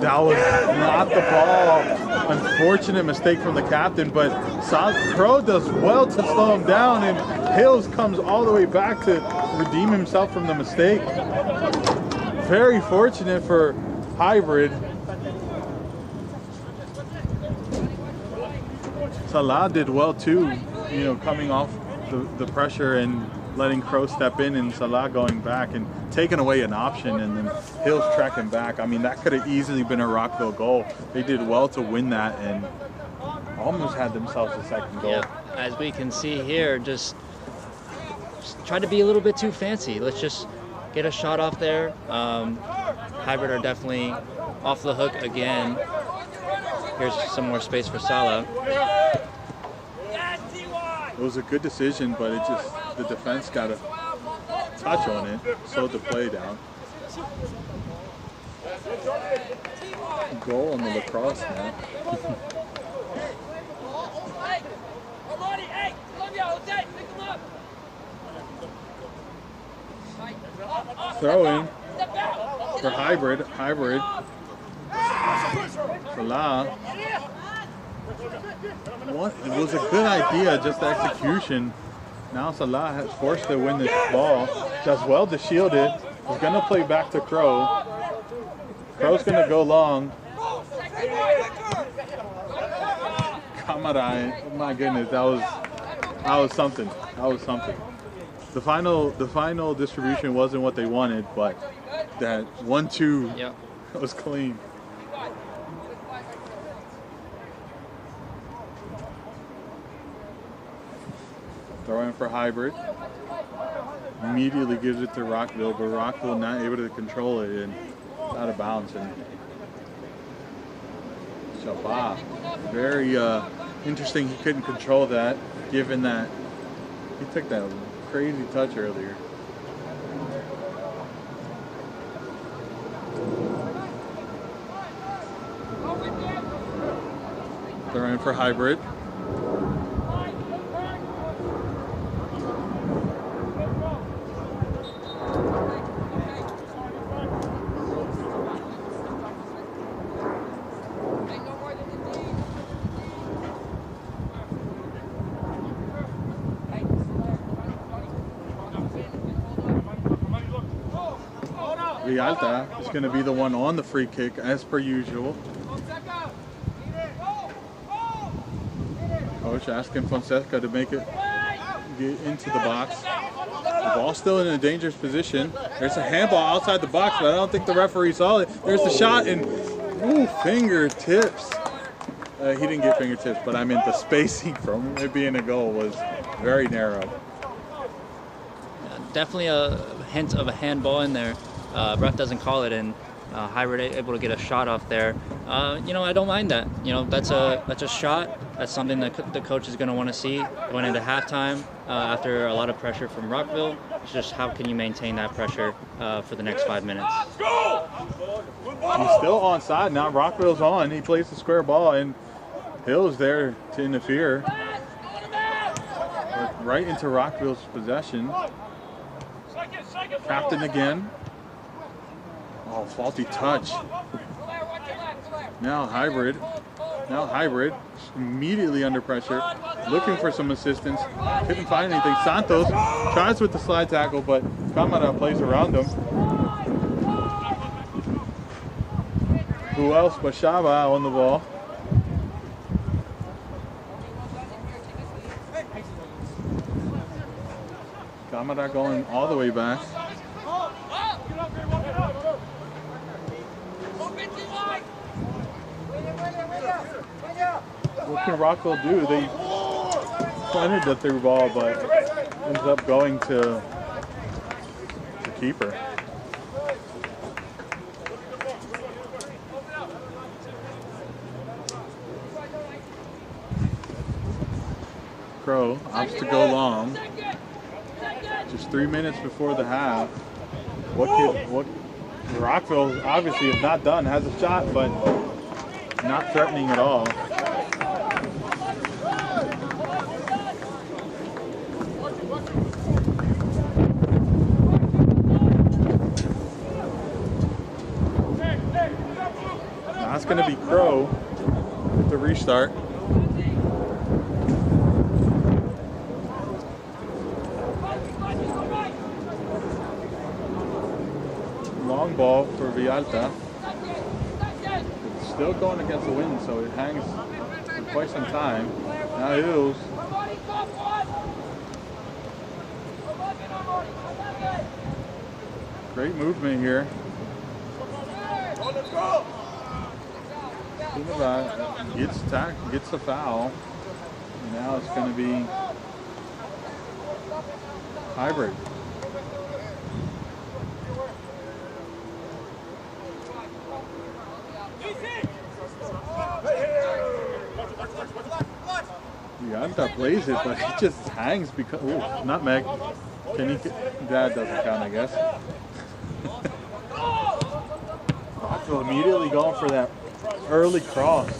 That was not the ball. Unfortunate mistake from the captain, but Crow does well to slow him down, and Hills comes all the way back to redeem himself from the mistake. Very fortunate for Hybrid. Salah did well too, coming off the pressure and letting Crow step in and Salah going back and taking away an option, and then Hills tracking back. I mean, that could have easily been a Rockville goal. They did well to win that and almost had themselves a second goal. Yeah, as we can see here, just try to be a little bit too fancy. Let's just get a shot off there. Hybrid are definitely off the hook again. Here's some more space for Salah. It was a good decision, but it just, the defense got a touch on it, slowed the play down. Goal on the lacrosse net. Throw in for Hybrid. Hybrid. Salah. What? It was a good idea, just the execution. Now Salah has forced to win this ball. Does well to shield it. He's going to play back to Crow. Crow's going to go long. Kamarai, my goodness, that was something. That was something. The final distribution wasn't what they wanted, but that 1-2 was clean. Throw in for Hybrid. Immediately gives it to Rockville, but Rockville not able to control it and out of bounds. And Shabbat, very interesting. He couldn't control that, given that he took that crazy touch earlier. Throw in for Hybrid. Vialta is going to be the one on the free kick, as per usual. Coach asking Fonseca to make it get into the box. The ball's still in a dangerous position. There's a handball outside the box, but I don't think the referee saw it. There's the shot, and ooh, fingertips. He didn't get fingertips, but I meant the spacing from it being a goal was very narrow. Definitely a hint of a handball in there. Ref doesn't call it, and Hybrid able to get a shot off there. You know, I don't mind that. You know, that's a shot. That's something that the coach is going to want to see going into halftime after a lot of pressure from Rockville. It's just how can you maintain that pressure for the next 5 minutes. He's still onside now. Rockville's on. He plays the square ball, and Hill's there to interfere. Right into Rockville's possession. Captain again. Oh, faulty touch. Now Hybrid immediately under pressure, looking for some assistance. Couldn't find anything. Santos tries with the slide tackle, but Kamara plays around him. Who else but Shaba on the ball? Kamara going all the way back. What can Rockville do? They planted the through ball, but ends up going to the keeper. Crow opts to go long. Just 3 minutes before the half. What Rockville obviously is not done, has a shot, but not threatening at all. Now it's going to be Crow with the restart. Long ball for Vialta. It's still going against the wind, so it hangs for quite some time. Now Hills. Great movement here. Gets the foul. And now it's going to be hybrid. Yanta plays it, but he just hangs because. Ooh, nutmeg. That doesn't count, I guess. Rockville immediately going for that early cross.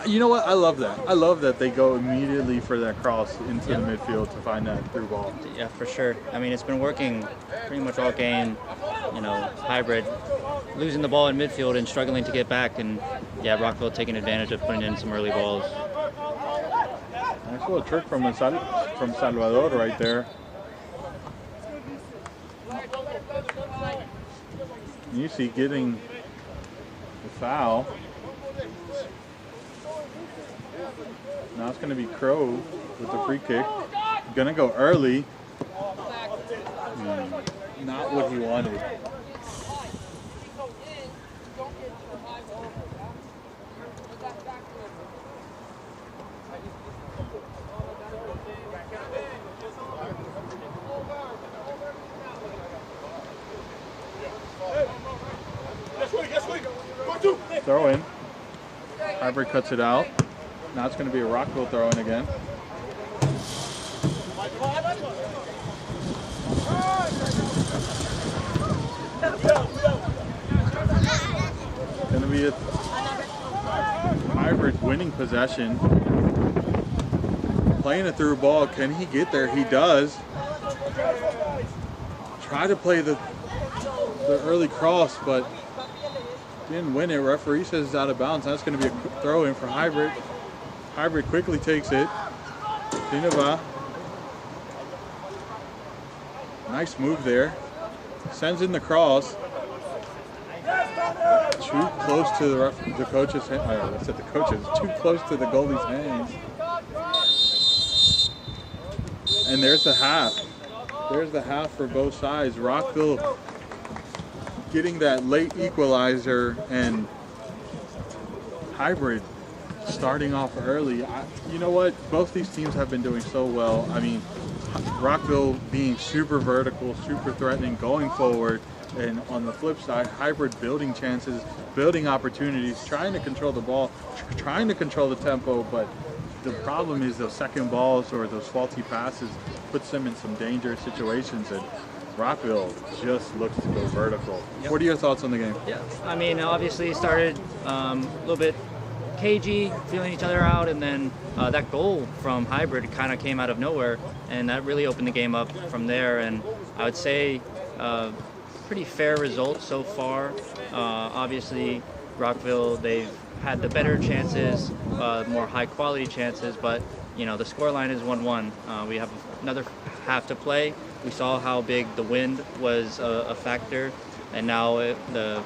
You know what? I love that. I love that they go immediately for that cross into the midfield to find that through ball. Yeah, for sure. I mean, it's been working pretty much all game. You know, hybrid losing the ball in midfield and struggling to get back, and yeah, Rockville taking advantage of putting in some early balls. Nice little trick from Salvador right there. You see getting the foul. Now it's going to be Crow with the free kick. Going to go early. Not what he wanted. Throw in. Hybrid cuts it out. Now it's going to be a Rockville throw in again. Going to be a hybrid winning possession. Playing a through ball. Can he get there? He does. Try to play the early cross, but didn't win it. Referee says it's out of bounds. That's going to be a throw in for hybrid. Hybrid quickly takes it. Dinova. Nice move there. Sends in the cross. Too close to the coach's hand. I said the coach's. Too close to the goalie's hands. And there's the half. There's the half for both sides. Rockville getting that late equalizer, and hybrid starting off early. You know what? Both these teams have been doing so well. I mean, Rockville being super vertical, super threatening, going forward, and on the flip side, hybrid building chances, building opportunities, trying to control the ball, trying to control the tempo, but the problem is those second balls or those faulty passes puts them in some dangerous situations, and Rockville just looks to go vertical. Yep. What are your thoughts on the game? Yeah, I mean, obviously started a little bit cagey, feeling each other out, and then that goal from hybrid kind of came out of nowhere, and that really opened the game up from there. And I would say pretty fair result so far. Obviously, Rockville, they've had the better chances, more high quality chances, but you know, the scoreline is 1-1. We have another half to play. We saw how big the wind was a factor, and now the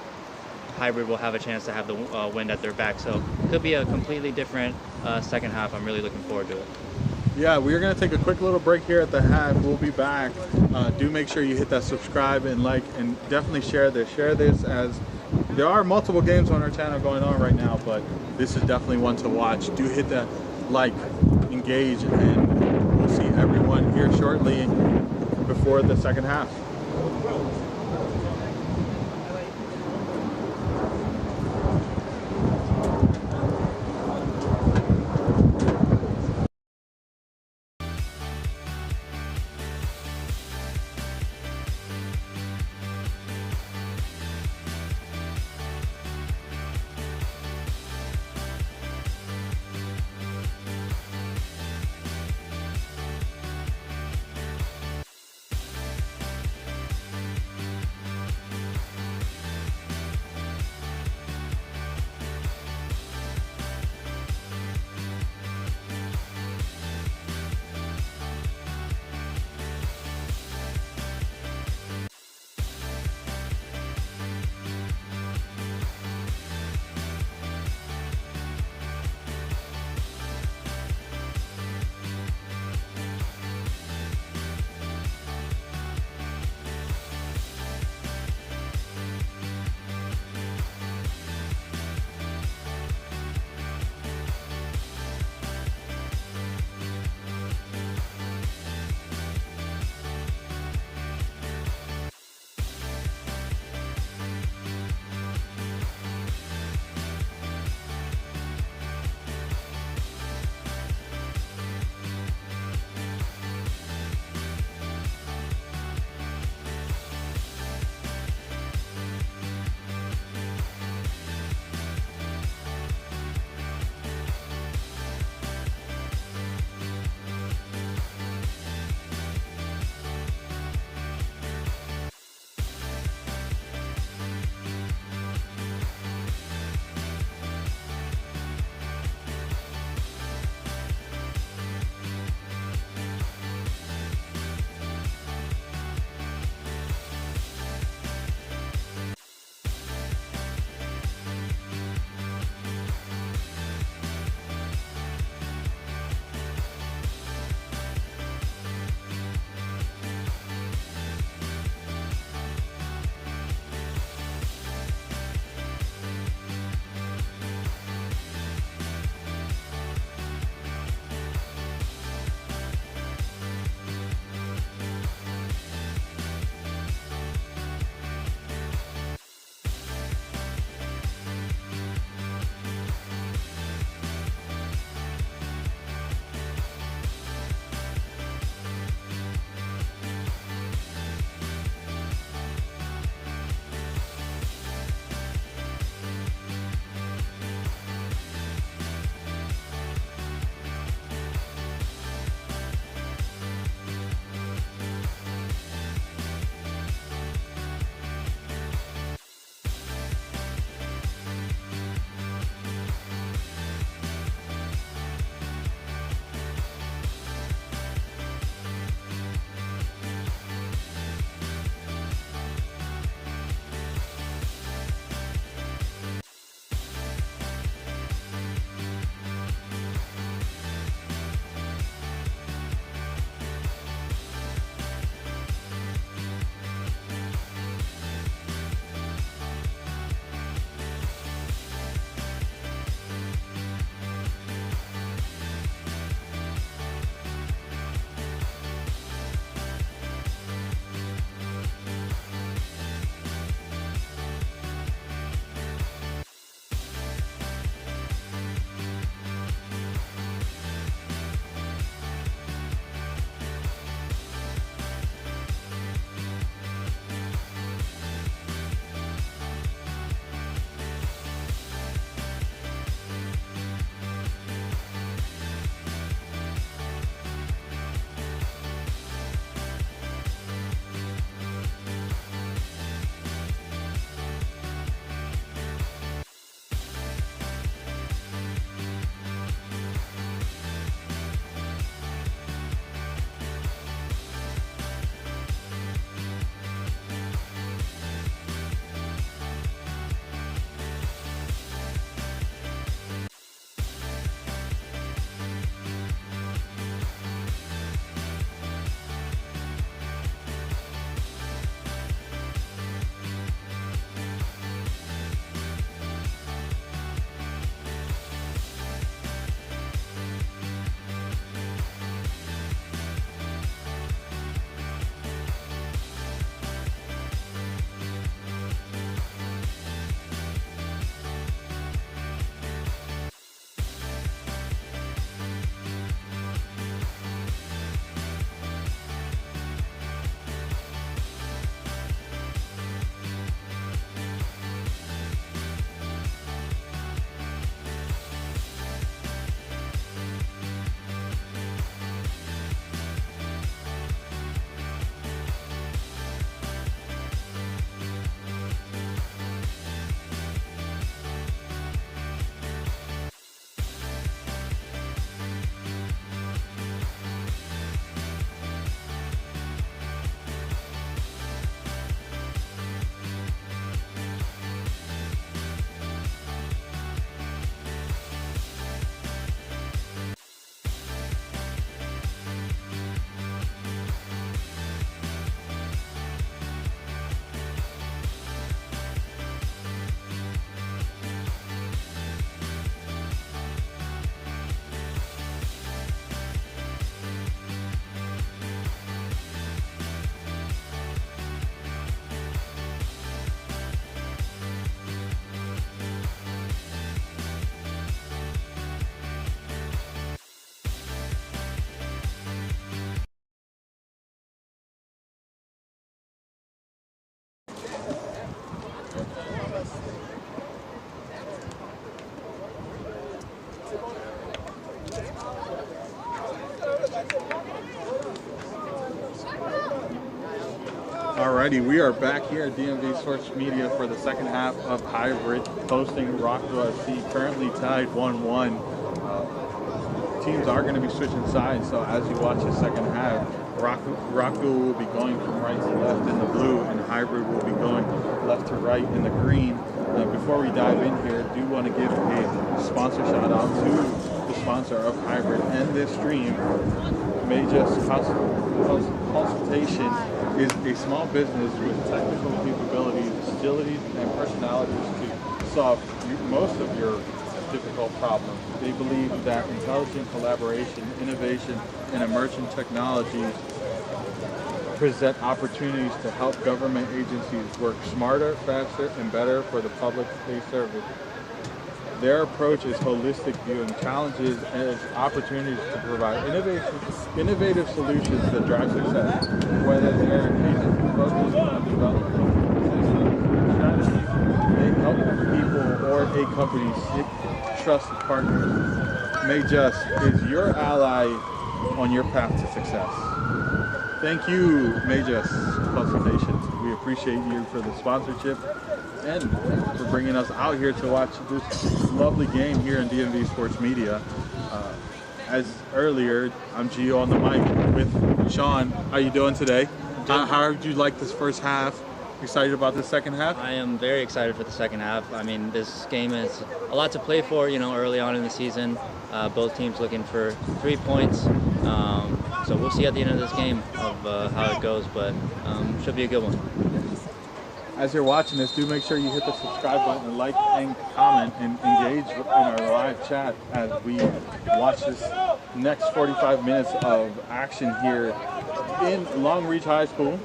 hybrid will have a chance to have the wind at their back. So it could be a completely different second half. I'm really looking forward to it. Yeah, we're going to take a quick little break here at the half. We'll be back. Do make sure you hit that subscribe and like, and definitely share this. Share this, as there are multiple games on our channel going on right now, but this is definitely one to watch. Do hit that like, engage, and we'll see everyone here shortly before the second half. Alrighty, we are back here at DMV Sports Media for the second half of Hybrid, hosting Rockville FC, currently tied 1-1. Teams are going to be switching sides, so as you watch the second half, Rockville will be going from right to left in the blue, and Hybrid will be going left to right in the green. Before we dive in here, I do want to give a sponsor shout out to the sponsor of Hybrid and this stream. Majus Consultation is a small business with technical capabilities, agilities, and personalities to solve most of your difficult problems. They believe that intelligent collaboration, innovation, and emerging technologies present opportunities to help government agencies work smarter, faster, and better for the public they service. Their approach is holistic, viewing challenges as opportunities to provide innovative solutions that drive success, whether they're agencies focused on developing strategies, they help people or a company seek trusted partners. Majus is your ally on your path to success. Thank you, Majus Consultations. We appreciate you for the sponsorship and for bringing us out here to watch this lovely game here in DMV Sports Media. As earlier, I'm Gio on the mic with Sean. How you doing today? How did you like this first half? Excited about the second half? I am very excited for the second half. I mean, this game is a lot to play for, early on in the season. Both teams looking for 3 points. So we'll see at the end of this game of how it goes, but should be a good one. As you're watching this, do make sure you hit the subscribe button and like and comment and engage in our live chat as we watch this next 45 minutes of action here in Long Reach High School.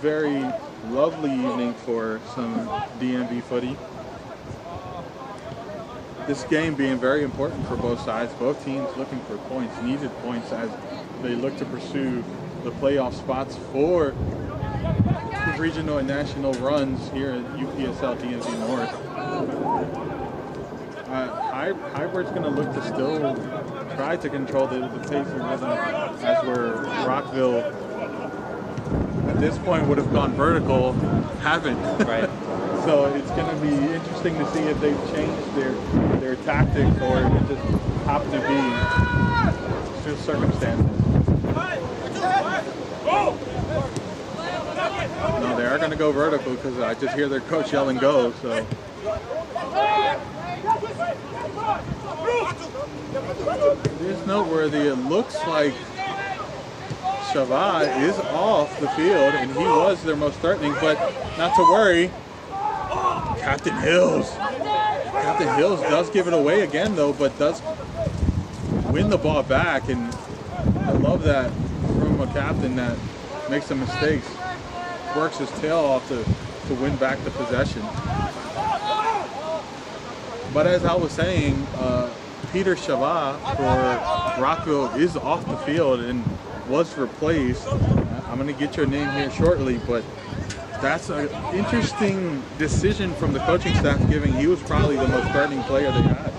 Very lovely evening for some DMV footy. This game being very important for both sides. Both teams looking for points, needed points as they look to pursue the playoff spots for regional and national runs here at UPSL DMV North. Hybrid's going to look to still try to control the pace and rhythm as we're Rockville at this point would have gone vertical, haven't. Right. So it's going to be interesting to see if they've changed their tactics or if it just happened to be through circumstances. No, they are going to go vertical because I just hear their coach yelling go. So it is noteworthy. It looks like Shava is off the field, and he was their most threatening, but not to worry. Captain Hills does give it away again, though, but does win the ball back, and I love that from a captain that makes some mistakes, works his tail off to win back the possession. But as I was saying, Peter Shava for Rockville is off the field and was replaced. I'm going to get your name here shortly, but that's an interesting decision from the coaching staff, given he was probably the most threatening player they had.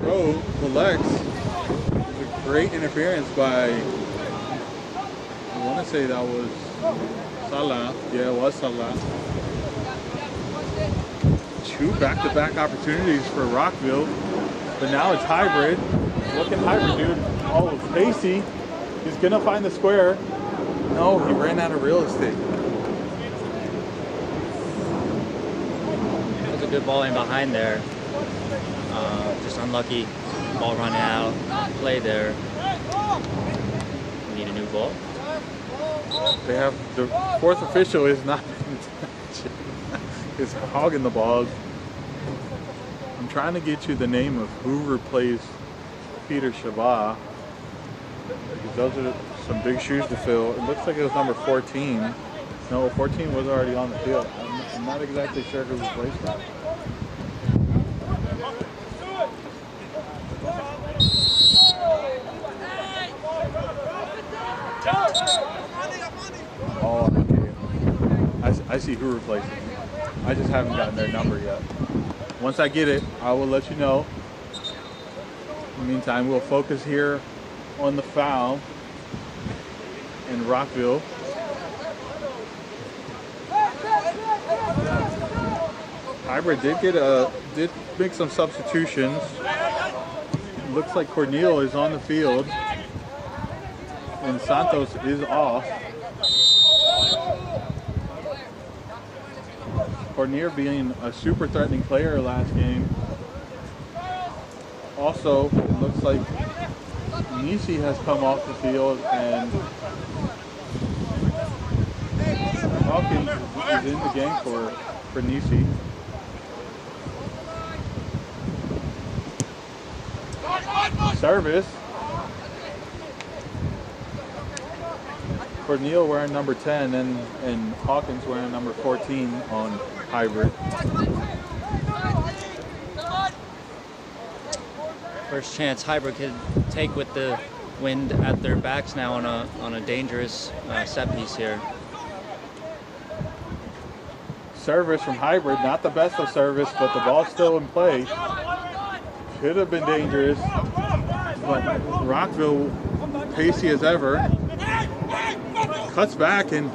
Bro collects. A great interference by, I want to say that was Salah. Yeah, it was Salah. 2 back-to-back opportunities for Rockville, but now it's Hybrid. Look at Hybrid, dude. Oh, Pacey. He's gonna find the square. No, he ran out of real estate. That was a good ball in behind there. Just unlucky. Ball running out. Play there. We need a new ball. They have the fourth official is not is hogging the balls. I'm trying to get you the name of who replaced Peter Shava, because those are some big shoes to fill. It looks like it was number 14. No, 14 was already on the field. I'm not exactly sure who replaced that. Oh, okay. I see who replaced him. I just haven't gotten their number yet. Once I get it, I will let you know. In the meantime, we'll focus here on the foul in Rockville. Hybrid did make some substitutions. Looks like Cornel is on the field and Santos is off. Cornel being a super threatening player last game. Also, it looks like Nisi has come off the field and Hawkins is in the game for Nisi. Service. Cornel wearing number 10 and Hawkins wearing number 14 on Hybrid. First chance Hybrid could take with the wind at their backs now on a dangerous set piece here. Service from Hybrid, not the best of service, but the ball's still in play. Could have been dangerous, but Rockville, pacey as ever, cuts back and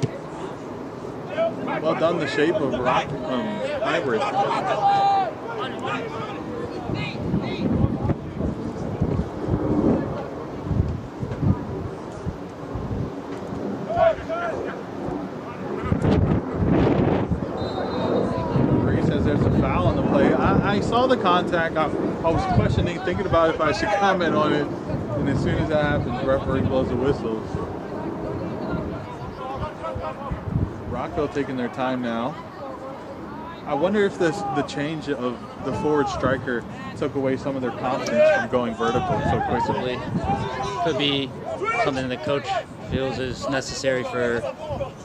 well done the shape of Hybrid. There's a foul on the play. I saw the contact. I was questioning, thinking about if I should comment on it. And as soon as that happens, the referee blows the whistles. Rockville taking their time now. I wonder if the change of the forward striker took away some of their confidence from going vertical so quickly. Could be something the coach feels is necessary for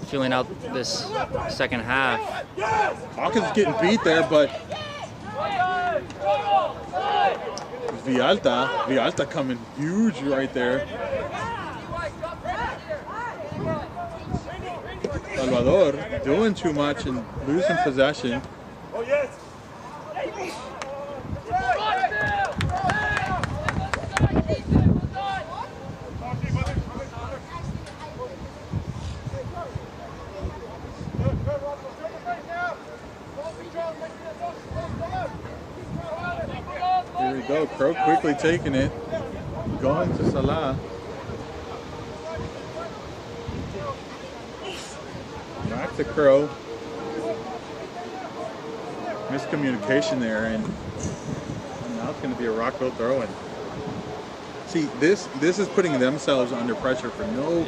filling out this second half. Hawkins is getting beat there, but Vialta coming huge right there. Salvador doing too much and losing possession. Oh, yes. Here we go, Crow quickly taking it, going to Salah. Back to Crow. Miscommunication there, and now it's going to be a Rockville throw-in. See, this is putting themselves under pressure for no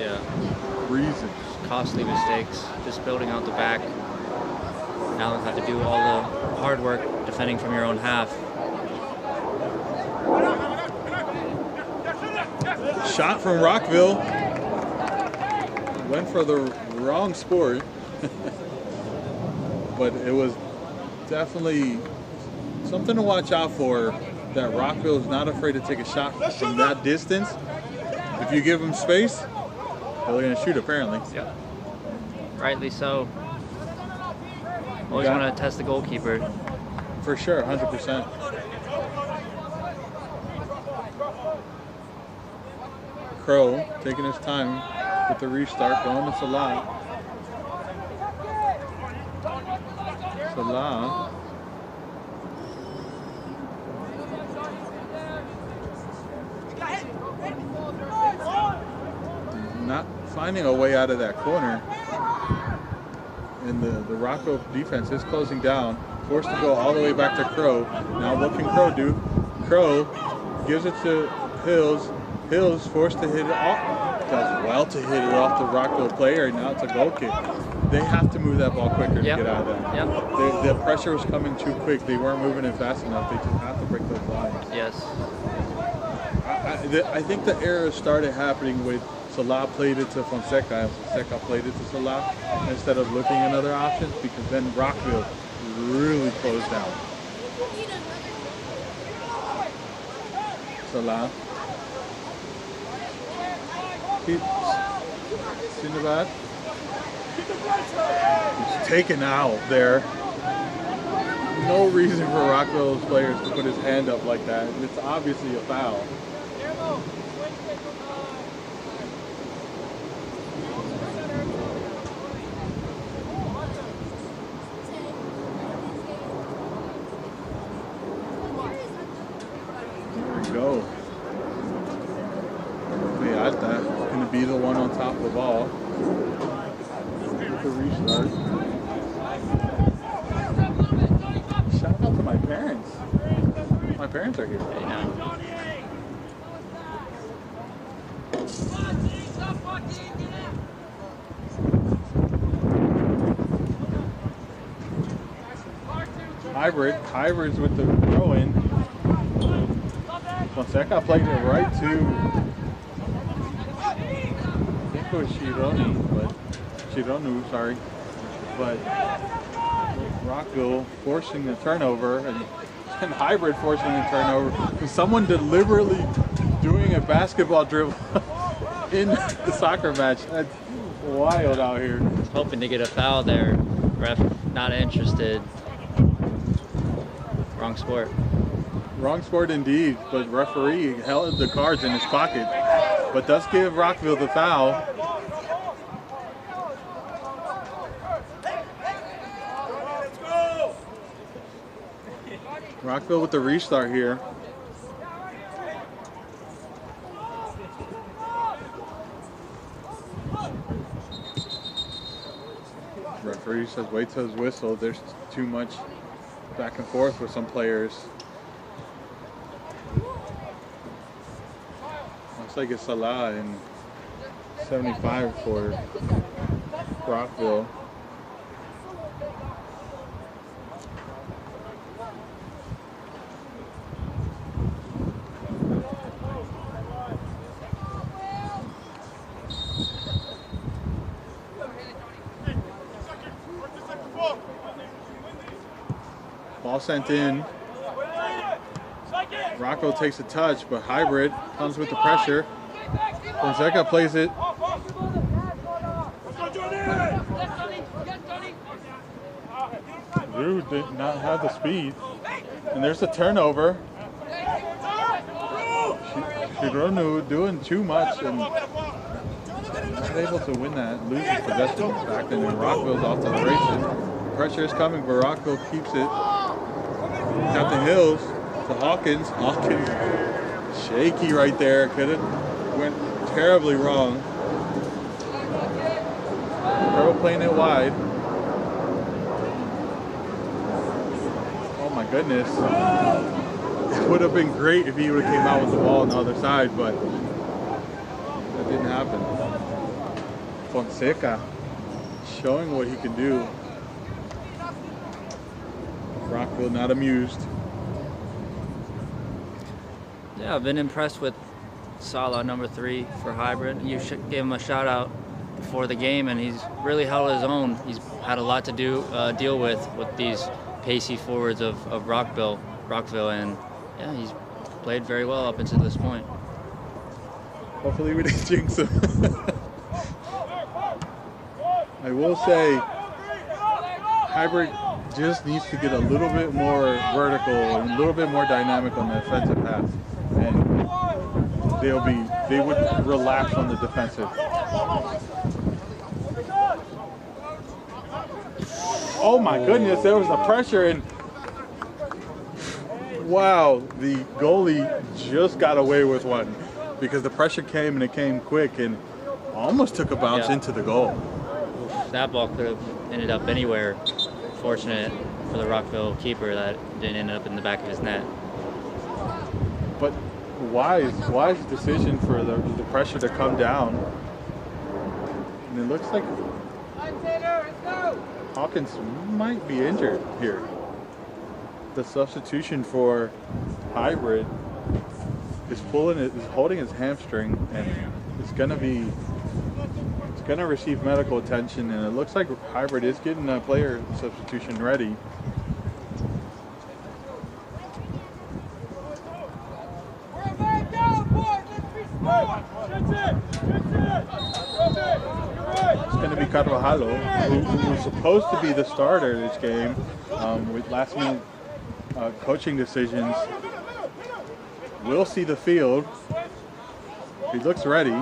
reason. Costly mistakes, just building out the back. Now they have to do all the hard work defending from your own half. Shot from Rockville. Went for the wrong sport. But it was definitely something to watch out for, that Rockville is not afraid to take a shot from that distance. If you give them space, they're going to shoot apparently. Yeah. Rightly so. Always want to test the goalkeeper. For sure, 100%. Crow taking his time with the restart, going to Salah. Salah. Not finding a way out of that corner. And the Rockville defense is closing down. Forced to go all the way back to Crow. Now what can Crow do? Crow gives it to Hills. Hills forced to hit it off. Does well to hit it off the Rockville player. Now it's a goal kick. They have to move that ball quicker to get out of that. Yep. The pressure was coming too quick. They weren't moving it fast enough. They just have to break those lines. Yes. I think the error started happening with Salah played it to Fonseca and Fonseca played it to Salah instead of looking at other options, because then Rockville really closed down. Salah. Sinabad. He's taken out there. no reason for Rockville's players to put his hand up like that. It's obviously a foul. Go. Yeah, that's going to be the one on top of the ball. With the restart. Shout out to my parents. My parents are here. Hey, now. Hybrid's with the throw in. Fonseca played it right to, I think it was Chironu, sorry. But Rockville forcing the turnover and Hybrid forcing the turnover. And someone deliberately doing a basketball dribble in the soccer match. That's wild out here. Hoping to get a foul there. Ref not interested. Wrong sport. Wrong sport indeed, but referee held the cards in his pocket, but does give Rockville the foul. Rockville with the restart here. Referee says wait till his whistle. There's too much back and forth with some players. Looks like it's Salah in 75 for Rockville. Ball sent in. Rocco takes a touch, but Hybrid comes with the pressure. Fonseca plays it. Drew did not have the speed. And there's a turnover. Chironu doing too much and not able to win that. Loses possession back, and then Rockville's off to the races. Pressure is coming, but Rockville keeps it. Captain Hills to Hawkins. Hawkins shaky right there. Could have went terribly wrong. Earl playing it wide. Oh my goodness. It would have been great if he would have came out with the ball on the other side, but that didn't happen. Fonseca showing what he can do. Rockville not amused. Yeah, I've been impressed with Salah, number 3 for Hybrid. You should give him a shout out before the game, and he's really held his own. He's had a lot to deal with these pacey forwards of Rockville, and yeah, he's played very well up until this point. Hopefully we didn't jinx him. I will say, Hybrid just needs to get a little bit more vertical and a little bit more dynamic on the offensive half, and they would relax on the defensive. Oh my goodness, there was a pressure, and wow, the goalie just got away with one because the pressure came and it came quick and almost took a bounce into the goal. That ball could have ended up anywhere. Fortunate for the Rockville keeper that didn't end up in the back of his net. But wise decision for the pressure to come down. And it looks like Hawkins might be injured here. The substitution for Hybrid is holding his hamstring, and it's gonna receive medical attention, and it looks like Hybrid is getting a player substitution ready. It's going to be Carvajalo, who was supposed to be the starter this game, with last minute coaching decisions. Will see the field. He looks ready.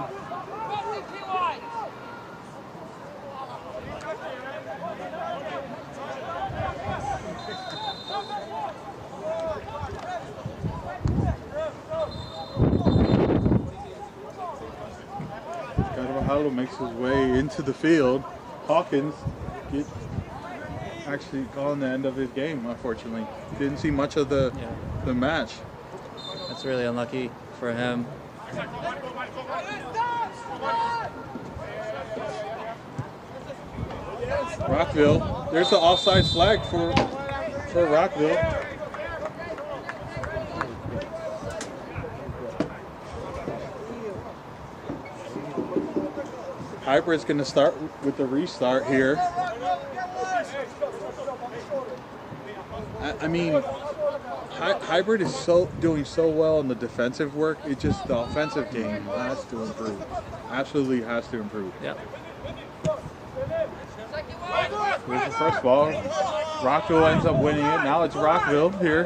Carvajal makes his way into the field. Hawkins actually calling the end of his game, unfortunately. Didn't see much of the match. That's really unlucky for him. Rockville. There's the offside flag for Rockville. Hybrid's going to start with the restart here. I mean, Hybrid is doing so well in the defensive work. It's just the offensive game has to improve. Absolutely has to improve. Yeah. Here's the first ball. Rockville ends up winning it. Now it's Rockville here.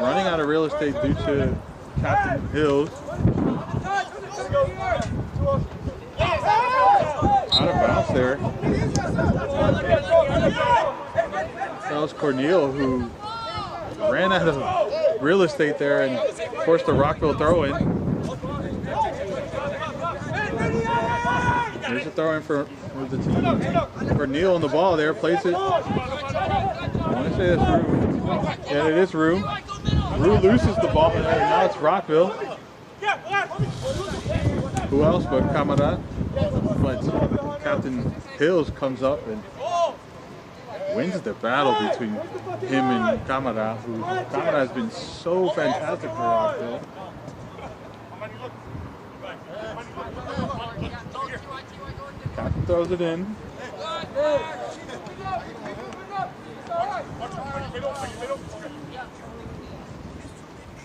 Running out of real estate due to Captain Hills. Out of bounds there. That was Cornel who ran out of real estate there and forced a Rockville throw in. There's a throw in for the team. Cornel on the ball there, plays it. I want to say it's Rue. Yeah, it is Rue. Rue loses the ball, and now it's Rockville. Who else but Camara? But Captain Hills comes up and wins the battle between him and Camara, who Camara has been so fantastic for Rockville. Captain throws it in.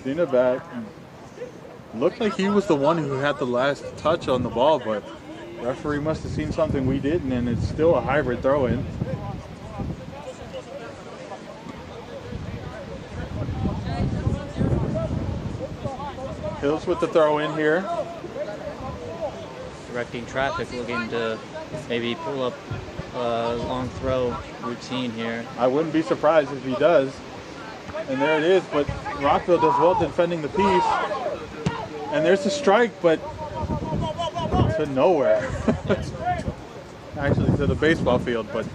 Dina back. Looked like he was the one who had the last touch on the ball, but referee must have seen something we didn't, and it's still a hybrid throw-in. Hills with the throw-in here. Directing traffic, looking to maybe pull up a long throw routine here. I wouldn't be surprised if he does. And there it is, but Rockville does well defending the piece. And there's a strike, but to nowhere. Actually, to the baseball field. But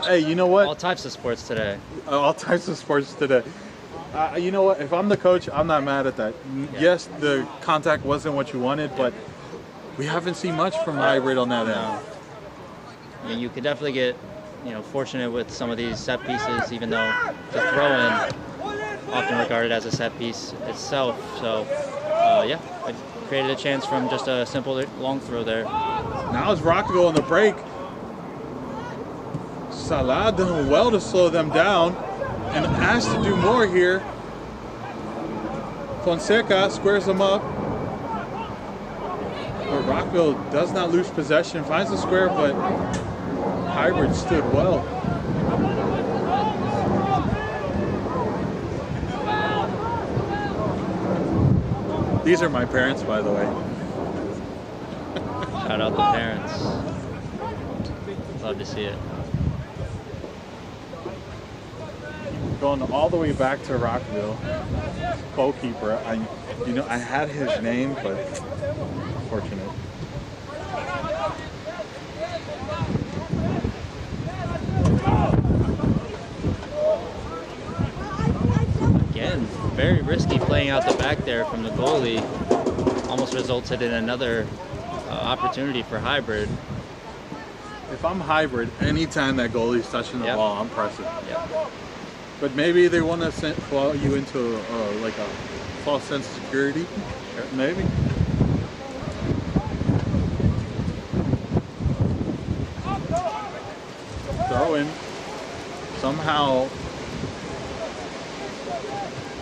hey, you know what? All types of sports today. All types of sports today. You know what? If I'm the coach, I'm not mad at that. Yeah. Yes, the contact wasn't what you wanted, but we haven't seen much from hybrid on that end. I mean, you could definitely get, fortunate with some of these set pieces, even though the throw-in often regarded as a set piece itself. So, yeah, I created a chance from just a simple long throw there. Now it's Rockville on the break. Salah doing well to slow them down and has to do more here. Fonseca squares them up. But Rockville does not lose possession, finds the square, but hybrid stood well. These are my parents, by the way. Shout out the parents. Love to see it. Going all the way back to Rockville. Goalkeeper. I had his name, but unfortunate. Again, very risky playing out the back there from the goalie. Almost resulted in another opportunity for hybrid. If I'm hybrid, anytime that goalie's touching the ball, I'm pressing. Yep. But maybe they want to fall you into like a false sense of security. Sure. Maybe. Throw in. Somehow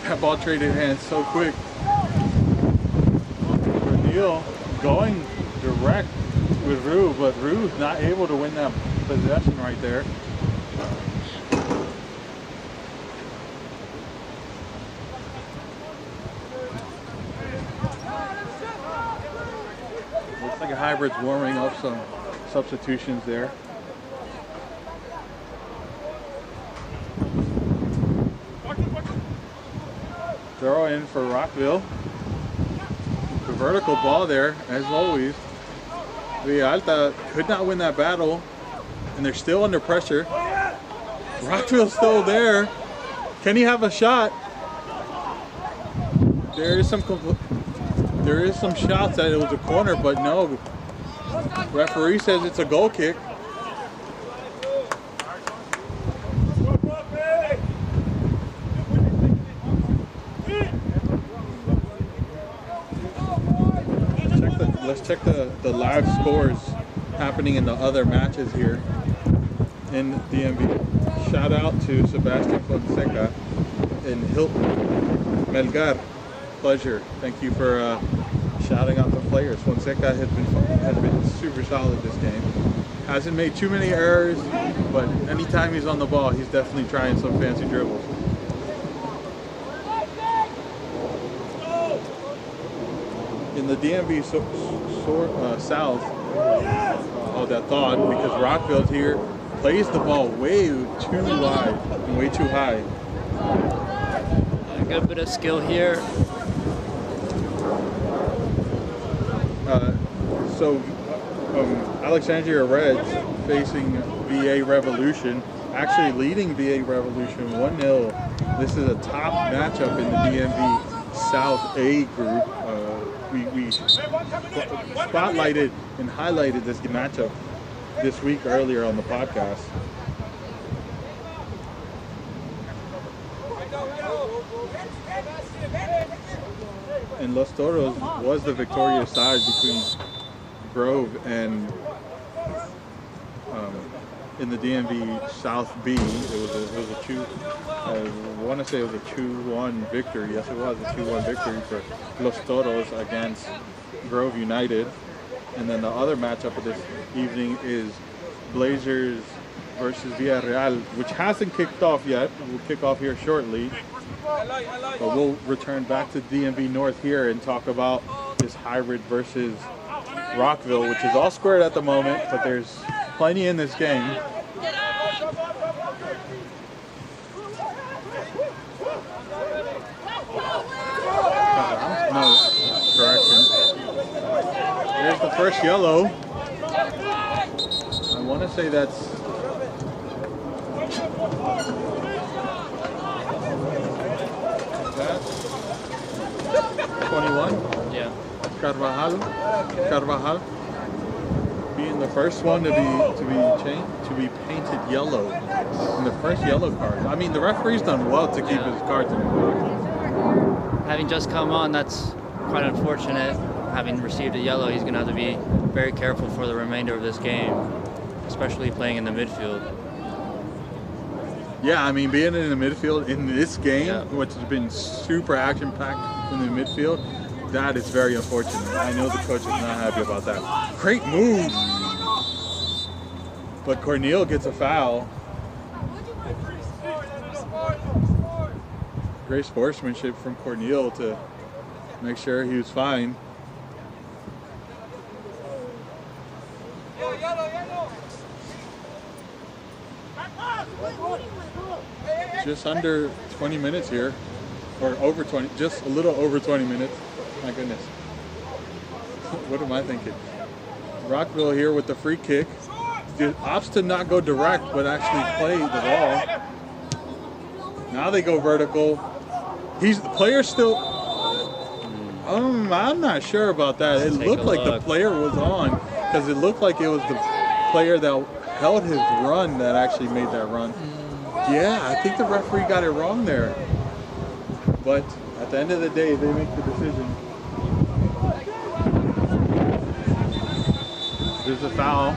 that ball traded hands so quick. Cornel going direct with Rue, but Rue's not able to win that possession right there. like Hybrid's warming up some substitutions there. Throw in for Rockville. The vertical ball there, as always. Villalta could not win that battle, and they're still under pressure. Rockville's still there. Can he have a shot? There is some shots that it was a corner, but no. Referee says it's a goal kick. Let's check the live scores happening in the other matches here in DMV. Shout out to Sebastian Fonseca and Hilton Melgar. Pleasure. Thank you for shouting out the players. Fonseca has been super solid this game. Hasn't made too many errors, but anytime he's on the ball, he's definitely trying some fancy dribbles. In the DMV South, that thought, because Rockville here plays the ball way too wide and way too high. A good bit of skill here. Alexandria Reds facing VA Revolution, actually leading VA Revolution 1-0. This is a top matchup in the DMV South A group. We spotlighted and highlighted this matchup this week earlier on the podcast. And Los Toros was the victorious side between Grove and in the DMV South B. It was a 2. I want to say it was a 2-1 victory. Yes, it was a 2-1 victory for Los Toros against Grove United. And then the other matchup of this evening is Blazers versus Villarreal, which hasn't kicked off yet. We'll kick off here shortly. But we'll return back to DMV North here and talk about this Hybrid versus Rockville, which is all squared at the moment, but there's plenty in this game. No, correction. There's the first yellow. I want to say that's that 21. Yeah. Carvajal being the first one to be painted yellow in the first yellow card. I mean, the referee's done well to keep his cards in the box. Having just come on, that's quite unfortunate. Having received a yellow, he's going to have to be very careful for the remainder of this game, especially playing in the midfield. Yeah, I mean, being in the midfield in this game, which has been super action-packed in the midfield, that is very unfortunate. I know the coach is not happy about that. Great move! But Cornel gets a foul. Great sportsmanship from Cornel to make sure he was fine. Just under 20 minutes here, or over 20, just a little over 20 minutes. My goodness. What am I thinking? Rockville here with the free kick. The opts to not go direct, but actually play the ball. Now they go vertical. The player still. I'm not sure about that. It looked like the player was on, because it looked like it was the player that held his run that actually made that run. Yeah, I think the referee got it wrong there. But at the end of the day, they make the decision. There's a foul.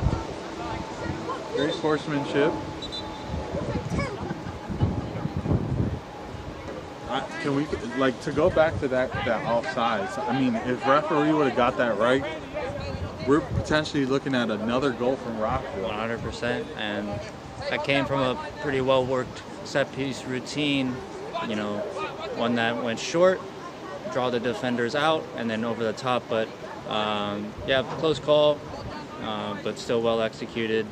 Great sportsmanship. Can we, like, to go back to that offsides, I mean, if referee would have got that right, we're potentially looking at another goal from Rockville. 100%, and that came from a pretty well-worked set-piece routine, you know, one that went short, draw the defenders out, and then over the top, but Yeah, close call, but still well executed.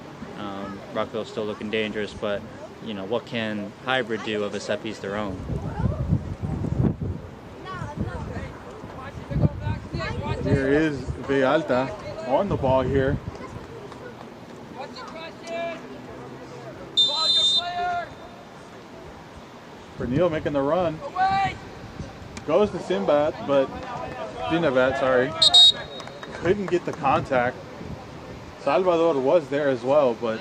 Rockville still looking dangerous, but you know, what can Hybrid do of a set piece their own? Here is Villalta on the ball here. Cornel making the run. Goes to Sinbad, but Dinabat, sorry. Couldn't get the contact. Salvador was there as well, but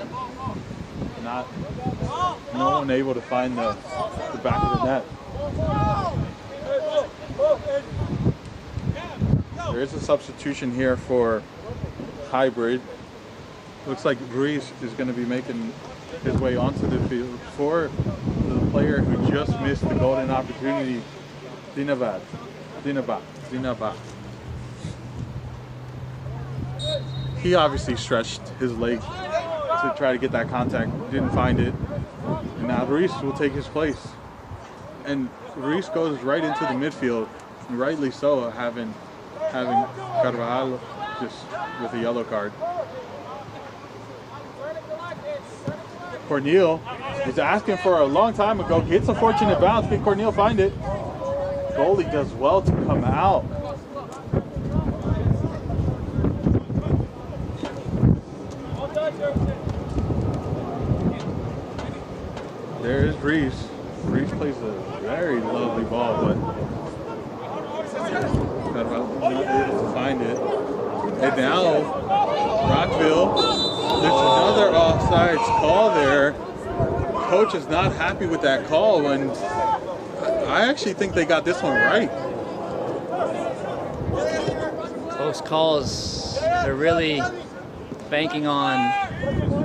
no one able to find the back of the net. There is a substitution here for Hybrid. Looks like Ruiz is going to be making his way onto the field for the player who just missed the golden opportunity, Dinabat. He obviously stretched his leg to try to get that contact, didn't find it, and now Ruiz will take his place. And Ruiz goes right into the midfield, and rightly so, having Carvajal just with a yellow card. Cornel was asking for a long time ago, gets a fortunate bounce, can Cornel find it? Goalie does well to come out. There is Reese. Reese plays a very lovely ball, but not able to find it. And now Rockville, there's another offsides call there. Coach is not happy with that call, and I actually think they got this one right. Close calls. They're really banking on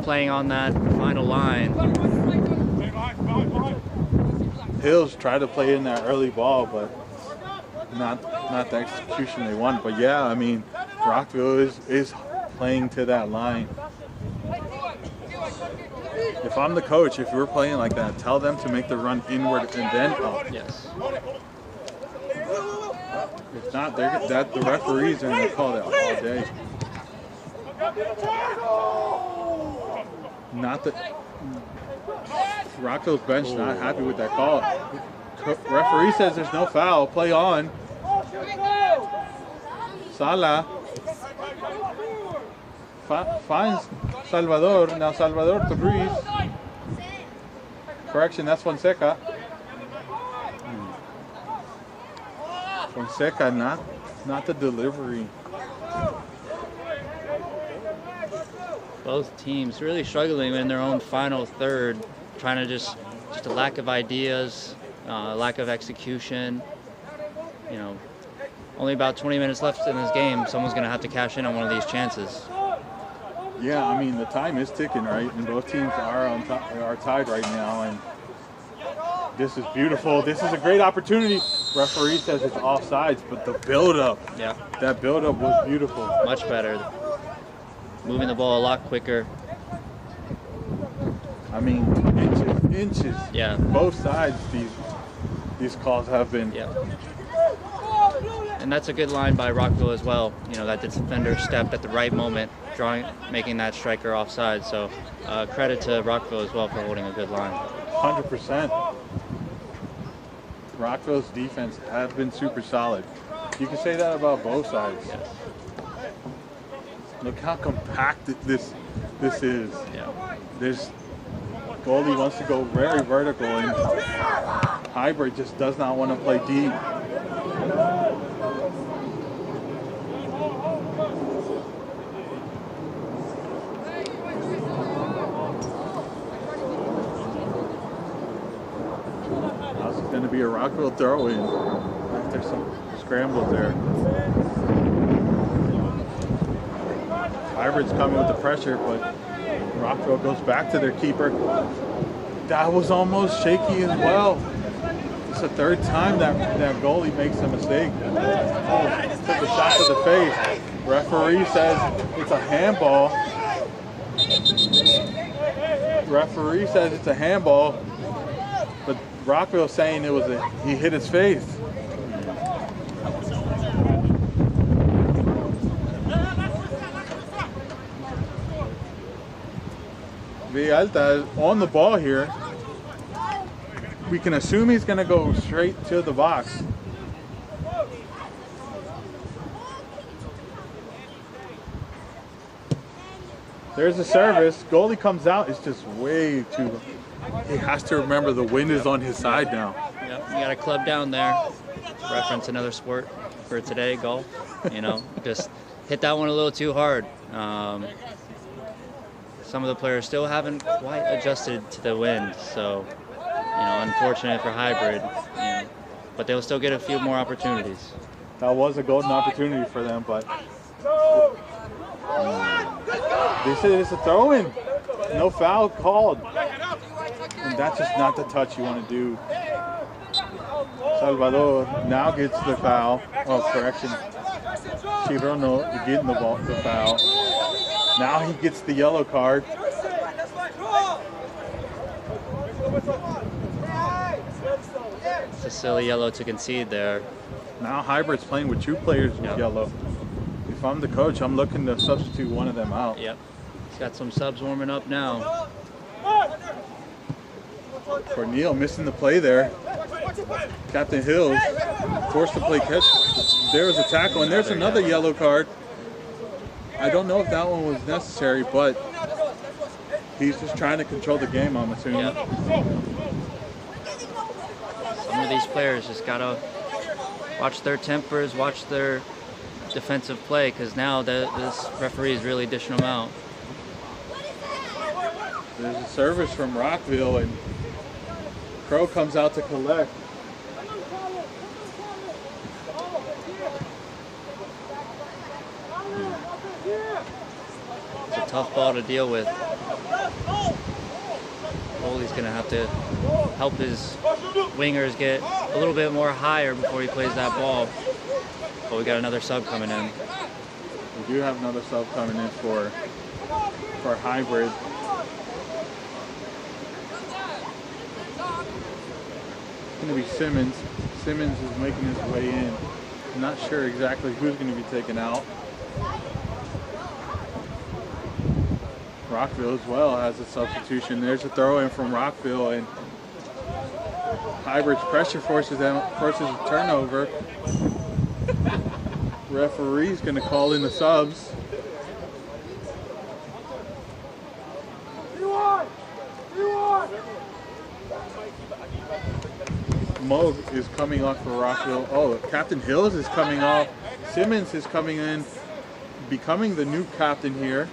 playing on that final line. Hills tried to play in that early ball, but not the execution they want. But yeah, I mean, Rockville is playing to that line. If I'm the coach, if we're playing like that, tell them to make the run inward and then up. Yes. If not, the referees are going to call that all day. Not that Rockville's bench not happy with that call. Referee says there's no foul. Play on. Sala finds Salvador. Now Salvador to Ruiz. Correction, that's Fonseca. Fonseca, not the delivery. Both teams really struggling in their own final third, trying to just a lack of ideas, lack of execution. You know, only about 20 minutes left in this game. Someone's going to have to cash in on one of these chances. Yeah, I mean, the time is ticking, right? And both teams are tied right now. And this is beautiful. This is a great opportunity. Referee says it's offsides, but the build-up, yeah, that build-up was beautiful. Much better. Moving the ball a lot quicker. I mean, inches. Yeah. Both sides, these calls have been. Yeah. And that's a good line by Rockville as well. You know, that the defender stepped at the right moment, making that striker offside. So credit to Rockville as well for holding a good line. 100%. Rockville's defense has been super solid. You can say that about both sides. Yes. Look how compact this is. Yeah. This goalie wants to go very vertical, and Hybrid just does not want to play deep. This is going to be a Rockville throw-in after some scrambles there. Hybrid's coming with the pressure, but Rockville goes back to their keeper. That was almost shaky as well. It's the third time that goalie makes a mistake. Took a shot to the face. Referee says it's a handball. Referee says it's a handball, but Rockville saying he hit his face. Villalta is on the ball here. We can assume he's going to go straight to the box. There's a service. Goalie comes out. It's just way too. He has to remember the wind is on his side now. Yep, you got a club down there. Reference another sport for today, golf. You know, just hit that one a little too hard. Some of the players still haven't quite adjusted to the wind, so you know, unfortunate for hybrid. You know, but they'll still get a few more opportunities. That was a golden opportunity for them, but they said it's a throw-in. No foul called. And that's just not the touch you want to do. Salvador now gets the foul. Oh, correction. Chirono getting the foul. Now he gets the yellow card. It's a silly yellow to concede there. Now Hybrid's playing with 2 players with yellow. If I'm the coach, I'm looking to substitute one of them out. Yep. He's got some subs warming up now. Cornel missing the play there. Captain Hills forced to play catch. There was a tackle, and there's another yellow card. I don't know if that one was necessary, but he's just trying to control the game, I'm assuming. Yep. Some of these players just gotta watch their tempers, watch their defensive play, because now this referee is really dishing them out. There's a service from Rockville, and Crow comes out to collect. It's a tough ball to deal with. Goalie's gonna have to help his wingers get a little bit more higher before he plays that ball. But we got another sub coming in. We do have another sub coming in for Hybrid. It's going to be Simmons. Simmons is making his way in. I'm not sure exactly who's going to be taken out. Rockville as well has a substitution. There's a throw in from Rockville, and Hybrid's pressure forces a turnover. Referee's going to call in the subs. Moog is coming off for Rockville. Oh, Captain Hills is coming off. Simmons is coming in, becoming the new captain here.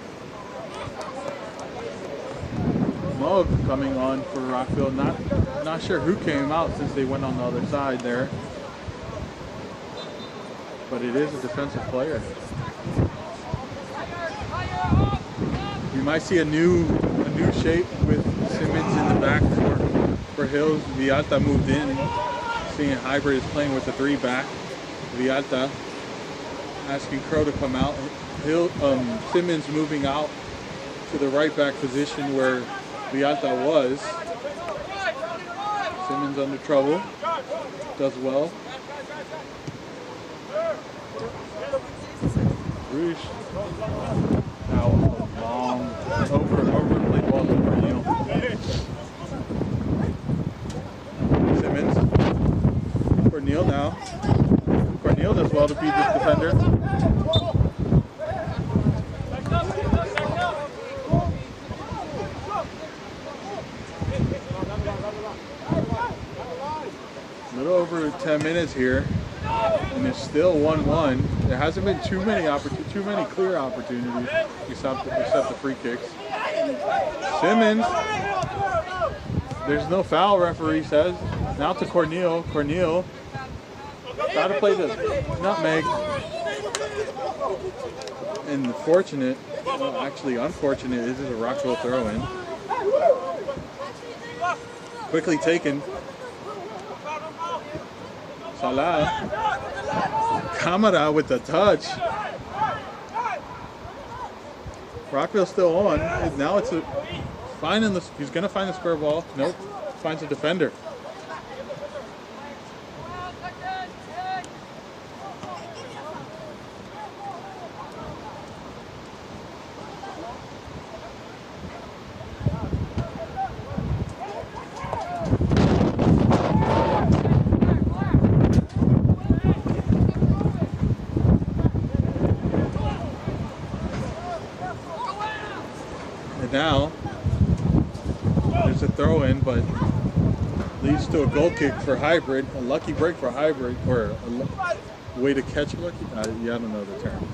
Moog coming on for Rockville. Not sure who came out since they went on the other side there. But it is a defensive player. We might see a new shape with Simmons in the back for Hills. Villalta moved in. Seeing Hybrid is playing with the 3-back. Villalta asking Crow to come out. Simmons moving out to the right back position where Villalta was. Simmons under trouble. Does well. Rouge. Now long overplayed ball to Cornel. Simmons. Cornel now. Cornel does well to beat this defender. A little over 10 minutes here, and it's still 1-1. There hasn't been too many clear opportunities except the free kicks. Simmons. There's no foul, referee says. Now to Cornel. Cornel. Got to play the nutmeg. And actually unfortunate, this is a Rockville throw-in. Quickly taken. Salah. Camara with the touch. Rockville still on. And now it's he's gonna find the square ball. Nope. Finds a defender. throw-in, but leads to a goal kick for Hybrid, a lucky break for Hybrid, or a way to catch a lucky. Yeah, I don't know the term,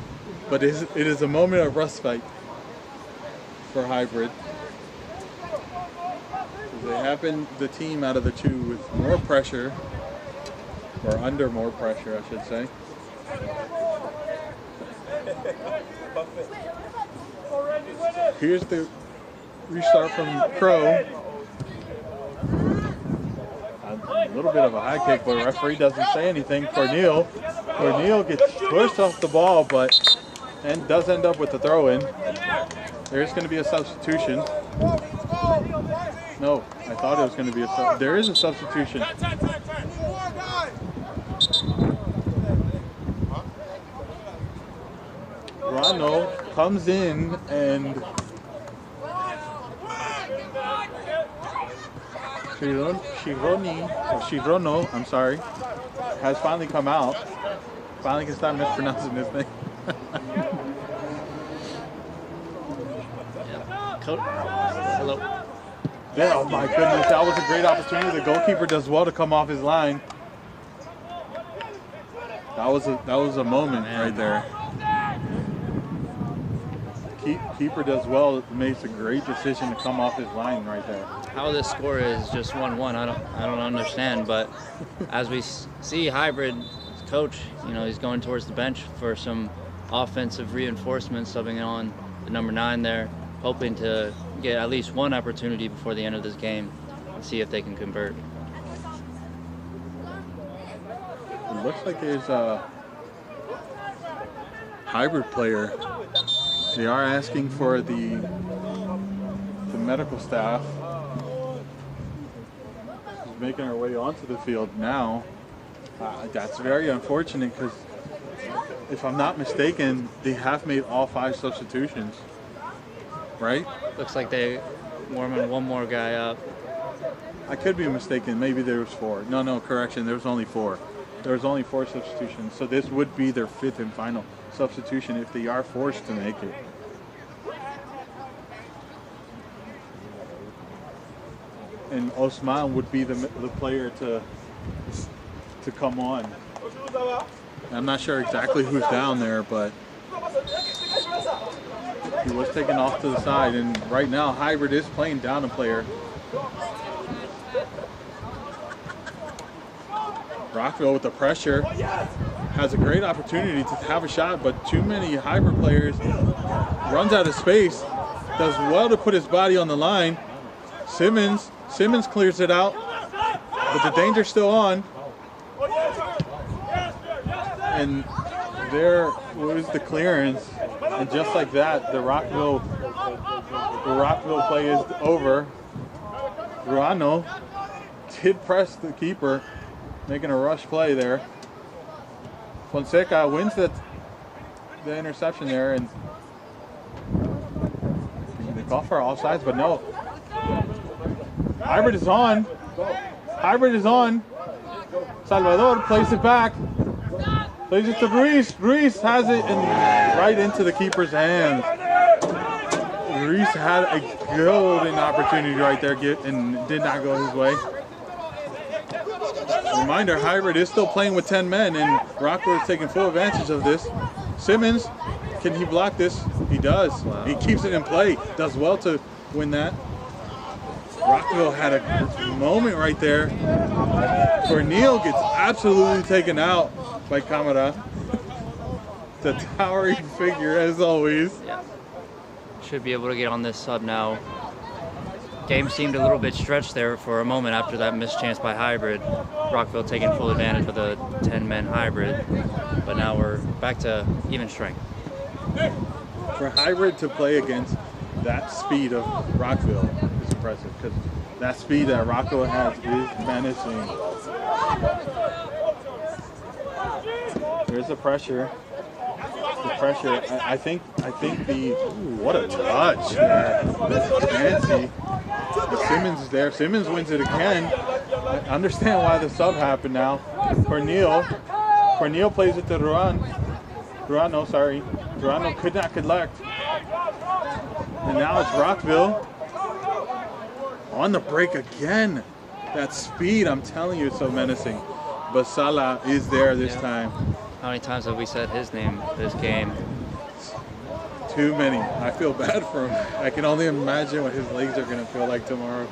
but it is a moment of respite for Hybrid. They have been the team out of the two with more pressure, or under more pressure, I should say. Here's the restart from Crow. A little bit of a high kick, but the referee doesn't say anything. Cornel gets pushed off the ball, and does end up with the throw-in. There's going to be a substitution. No, I thought it was going to be a there is a substitution. Rano comes in and Shirono, I'm sorry, has finally come out. Finally can stop mispronouncing his name. Hello. Oh my goodness, that was a great opportunity. The goalkeeper does well to come off his line. That was a moment right there. Keeper does well. Makes a great decision to come off his line right there. How this score is just 1-1, I don't understand. But as we see Hybrid coach, he's going towards the bench for some offensive reinforcements, subbing on the number 9 there, hoping to get at least one opportunity before the end of this game and see if they can convert. It looks like there's a Hybrid player. They are asking for the medical staff. She's making her way onto the field now. That's very unfortunate because, if I'm not mistaken, they have made all 5 substitutions. Right? Looks like they warming one more guy up. I could be mistaken. Maybe there was 4. No, correction. There was only 4. There was only 4 substitutions. So this would be their 5th and final substitution if they are forced to make it. And Osman would be the player to come on. I'm not sure exactly who's down there, but he was taken off to the side, and right now Hybrid is playing down a player. Rockville with the pressure has a great opportunity to have a shot, but too many Hybrid players. Runs out of space, does well to put his body on the line. Simmons clears it out, but the danger's still on. And there was the clearance, and just like that, the Rockville play is over. Ruano did press the keeper, making a rush play there. Fonseca wins the interception there, and they call for offsides, but no. Hybrid is on. Hybrid is on. Salvador plays it back. Plays it to Ruiz. Ruiz has it right into the keeper's hands. Ruiz had a golden opportunity right there and did not go his way. Reminder, Hybrid is still playing with 10 men, and Rockville is taking full advantage of this. Simmons, can he block this? He does. Wow. He keeps it in play. Does well to win that. Rockville had a moment right there. Cornel gets absolutely taken out by Camara. The towering figure, as always. Yeah. Should be able to get on this sub now. Game seemed a little bit stretched there for a moment after that missed chance by Hybrid. Rockville taking full advantage of the 10-man Hybrid. But now we're back to even strength. For Hybrid to play against that speed of Rockville is impressive, because that speed that Rockville has is menacing. There's the pressure. I think the what a touch there. Nancy. But Simmons is there. Simmons wins it again. I understand why the sub happened now. Cornel plays it to Ruano, sorry. Ruano could not collect. And now it's Rockville On the break again. That speed, I'm telling you, is so menacing. But Salah is there this time. How many times have we said his name this game? Too many. I feel bad for him. I can only imagine what his legs are going to feel like tomorrow.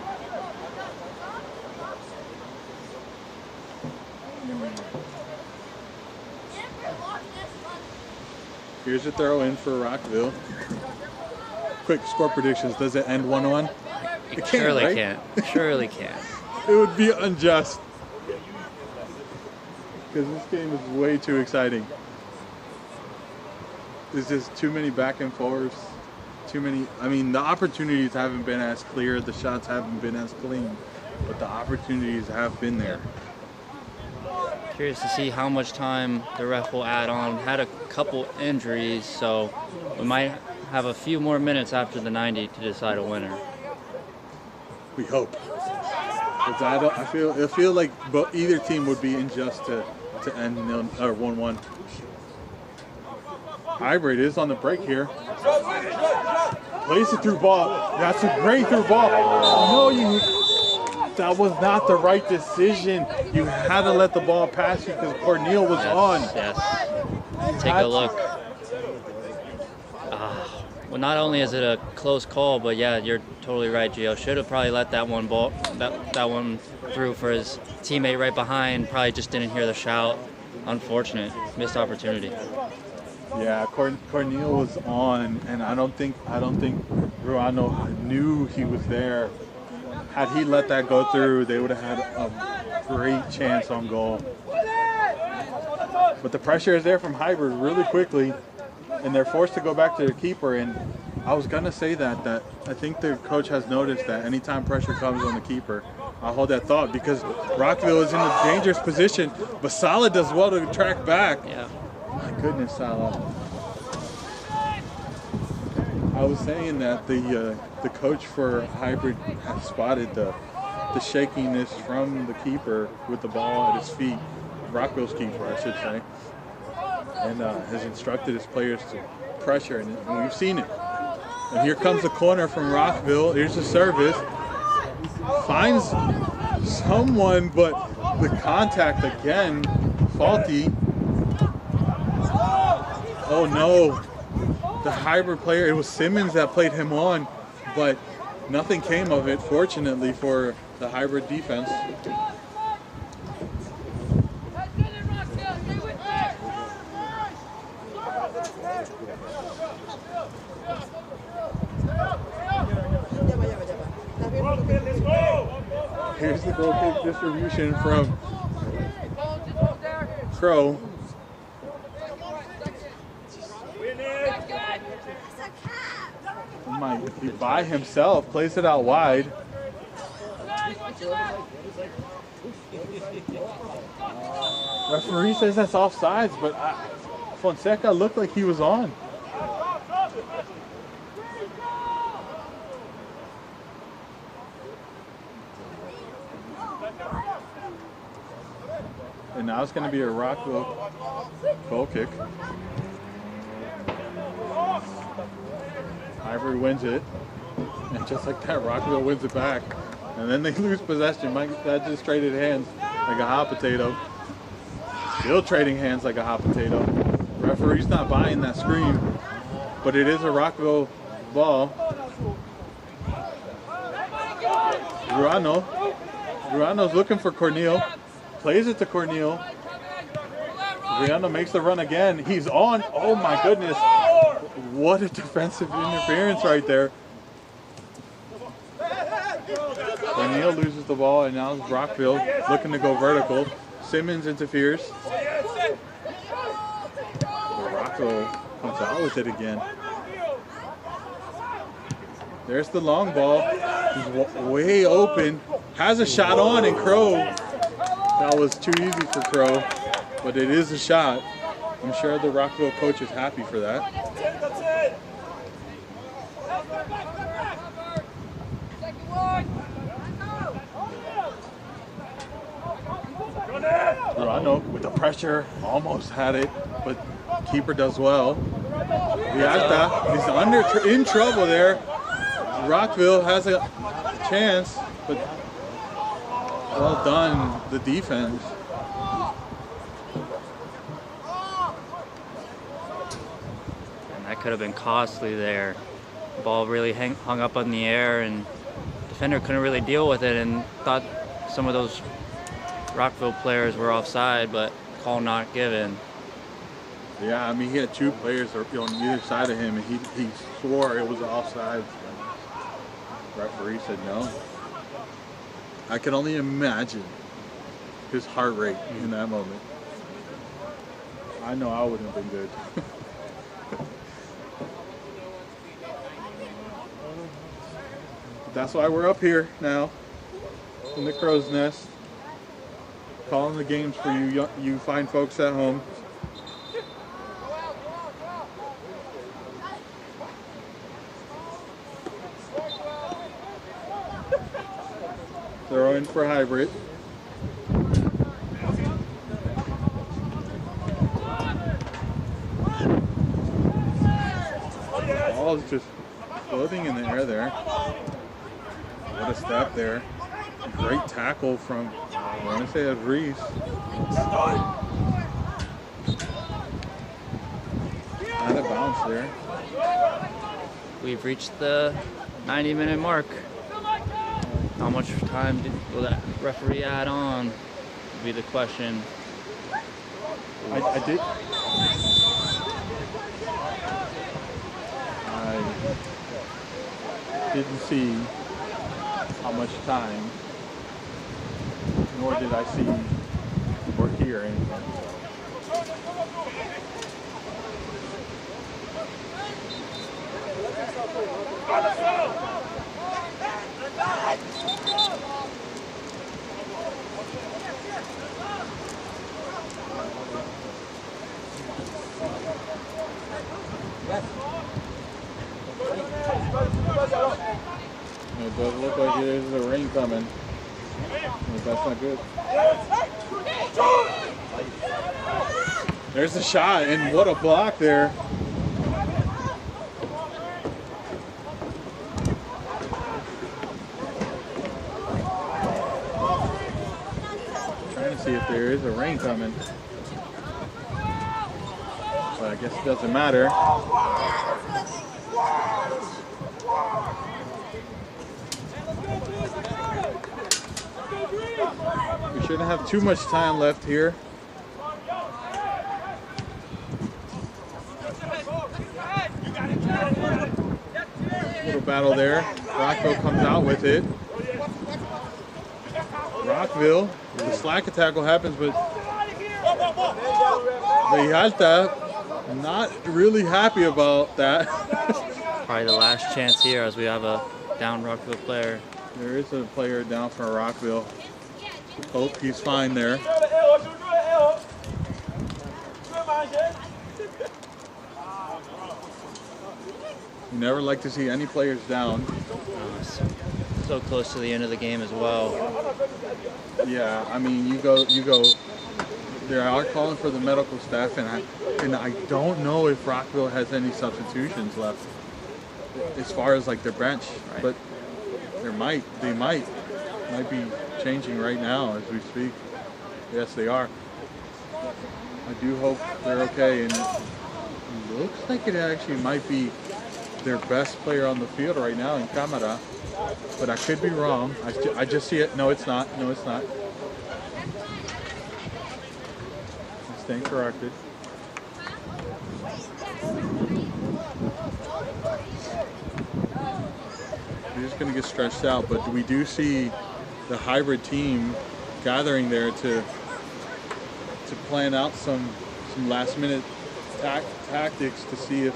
Here's a throw in for Rockville. Quick score predictions. Does it end 1-1? It surely right? can't. Surely can't. It would be unjust. Because this game is way too exciting. There's just too many back and forths. Too many. I mean, the opportunities haven't been as clear. The shots haven't been as clean. But the opportunities have been there. Curious to see how much time the ref will add on. Had a couple injuries, so we might have a few more minutes after the 90 to decide a winner. We hope. Because I feel like either team would be unjust to end 1-1. Hybrid is on the break here. Plays it through ball. That's a great through ball. No, that was not the right decision. You had to let the ball pass you because Cornel was on. Yes. Take a look. Well, not only is it a close call, but yeah, you're totally right, Gio. Should have probably let that one one through for his teammate right behind. Probably just didn't hear the shout. Unfortunate, missed opportunity. Yeah, Cornel was on, and I don't think Ruano knew he was there. Had he let that go through, they would have had a great chance on goal. But the pressure is there from Hybrid really quickly, and they're forced to go back to their keeper. And I was gonna say that I think the coach has noticed that anytime pressure comes on the keeper, I'll hold that thought because Rockville is in a dangerous position, but Salah does well to track back. Yeah. My goodness, Salah. I was saying that the coach for Hybrid has spotted the shakiness from the keeper with the ball at his feet, Rockville's keeper, I should say, and has instructed his players to pressure, and we've seen it. And here comes the corner from Rockville. Here's the service. Finds someone, but the contact again, faulty. Oh no. The Hybrid player, it was Simmons that played him on, but nothing came of it, fortunately, for the Hybrid defense. Here's the goal kick distribution from Crow. Might be by himself, plays it out wide. Referee says that's offsides, but Fonseca looked like he was on. And now it's going to be a Rockville goal kick. Hybrid wins it, and just like that, Rockville wins it back. And then they lose possession. That just traded hands like a hot potato. Still trading hands like a hot potato. Referee's not buying that screen, but it is a Rockville ball. Ruano's looking for Cornel. Plays it to Cornel. Ruano makes the run again. He's on. Oh my goodness. What a defensive interference right there. Cornel loses the ball, and now it's Rockville looking to go vertical. Simmons interferes. Rockville comes out with it again. There's the long ball. He's way open. Has a shot on, and Crow. That was too easy for Crow, but it is a shot. I'm sure the Rockville coach is happy for that. Ruano with the pressure, almost had it, but keeper does well. Viata is in trouble there. Rockville has a chance. But well done, the defense. And that could have been costly there. The ball really hung up in the air, and defender couldn't really deal with it, and thought some of those Rockville players were offside, but call not given. Yeah, I mean, he had two players on either side of him, and he swore it was offside. Referee said no. I can only imagine his heart rate in that moment. I know I wouldn't have been good. That's why we're up here now in the crow's nest, calling the games for you fine folks at home. Throw in for hybrid. Ball is just floating in the air there. What a step there. Great tackle from, I want to say it was Reese. Out of bounds there. We've reached the 90-minute mark. How much time will that referee add on? Would be the question. I didn't see how much time, nor did I see or hear anything. It does look like there's a rain coming, but that's not good. There's the shot, and what a block there. Trying to see if there is a rain coming, but I guess it doesn't matter. We shouldn't have too much time left here. Little battle there. Rockville comes out with it. Rockville, the slack tackle happens, but Villalta not really happy about that. Probably the last chance here as we have a down Rockville player. There is a player down for Rockville. Oh, he's fine there. You never like to see any players down. So close to the end of the game as well. Yeah, I mean, you go. They are calling for the medical staff, and I don't know if Rockville has any substitutions left as far as like their bench, Right. but they might be changing right now as we speak. Yes, they are. I do hope they're okay, and it looks like it actually might be their best player on the field right now in Camara, but I could be wrong. I just see it. No, it's not. No, it's not. I'm staying corrected. We're just going to get stretched out, but we do see the hybrid team gathering there to plan out some last minute tactics to see if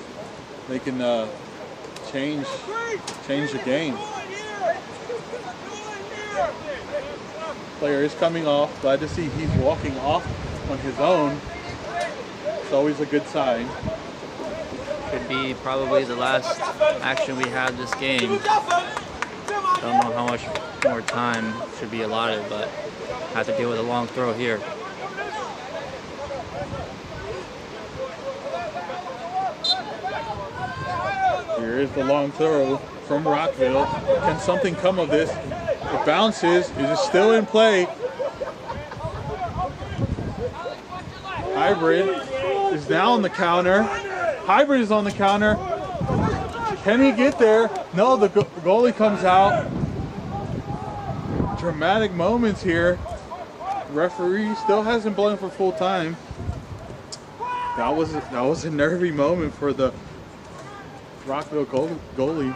they can change the game. Player is coming off. Glad to see he's walking off on his own. It's always a good sign. Could be probably the last action we had this game. Don't know how much more time should be allotted, but have to deal with a long throw here. Here is the long throw from Rockville. Can something come of this? It bounces. It is still in play. Hybrid is now on the counter. Hybrid is on the counter. Can he get there? No, the goalie comes out. Dramatic moments here. Referee still hasn't blown for full time. That was a nervy moment for the Rockville goalie.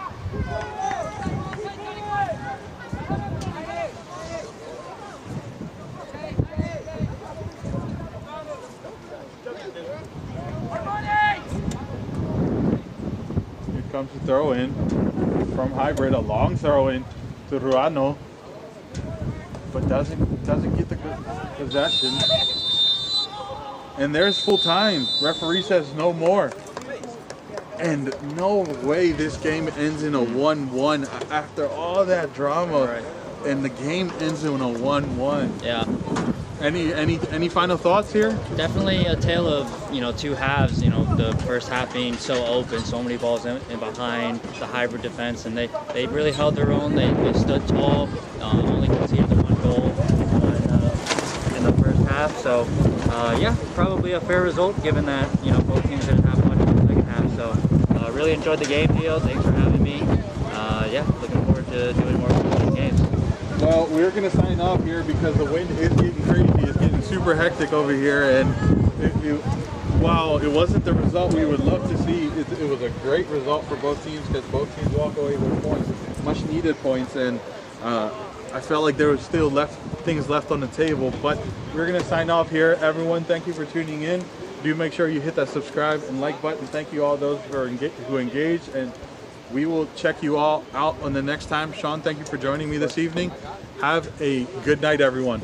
Here comes the throw in from Hybrid, a long throw in to Ruano, but doesn't get the possession. And there's full time. Referee says no more. And no way this game ends in a 1-1 after all that drama. Right. And the game ends in a 1-1. Yeah. Any final thoughts here? Definitely a tale of, you know, two halves. You know, the first half being so open, so many balls in behind the Hybrid defense, and they really held their own. They stood tall, only conceded the one goal in the first half. So, yeah, probably a fair result given that, you know, both teams didn't have much in the second half. So, really enjoyed the game, Theo. Thanks for having me. Yeah, looking forward to doing more games. Well, we're going to sign off here because the wind is getting crazy. It's getting super hectic over here. And while it wasn't the result we would love to see, it was a great result for both teams because both teams walk away with points, much needed points. And I felt like there was still things left on the table. But we're going to sign off here. Everyone, thank you for tuning in. Do make sure you hit that subscribe and like button. Thank you all those who engaged. And we will check you all out on the next time. Sean, thank you for joining me this evening. Have a good night, everyone.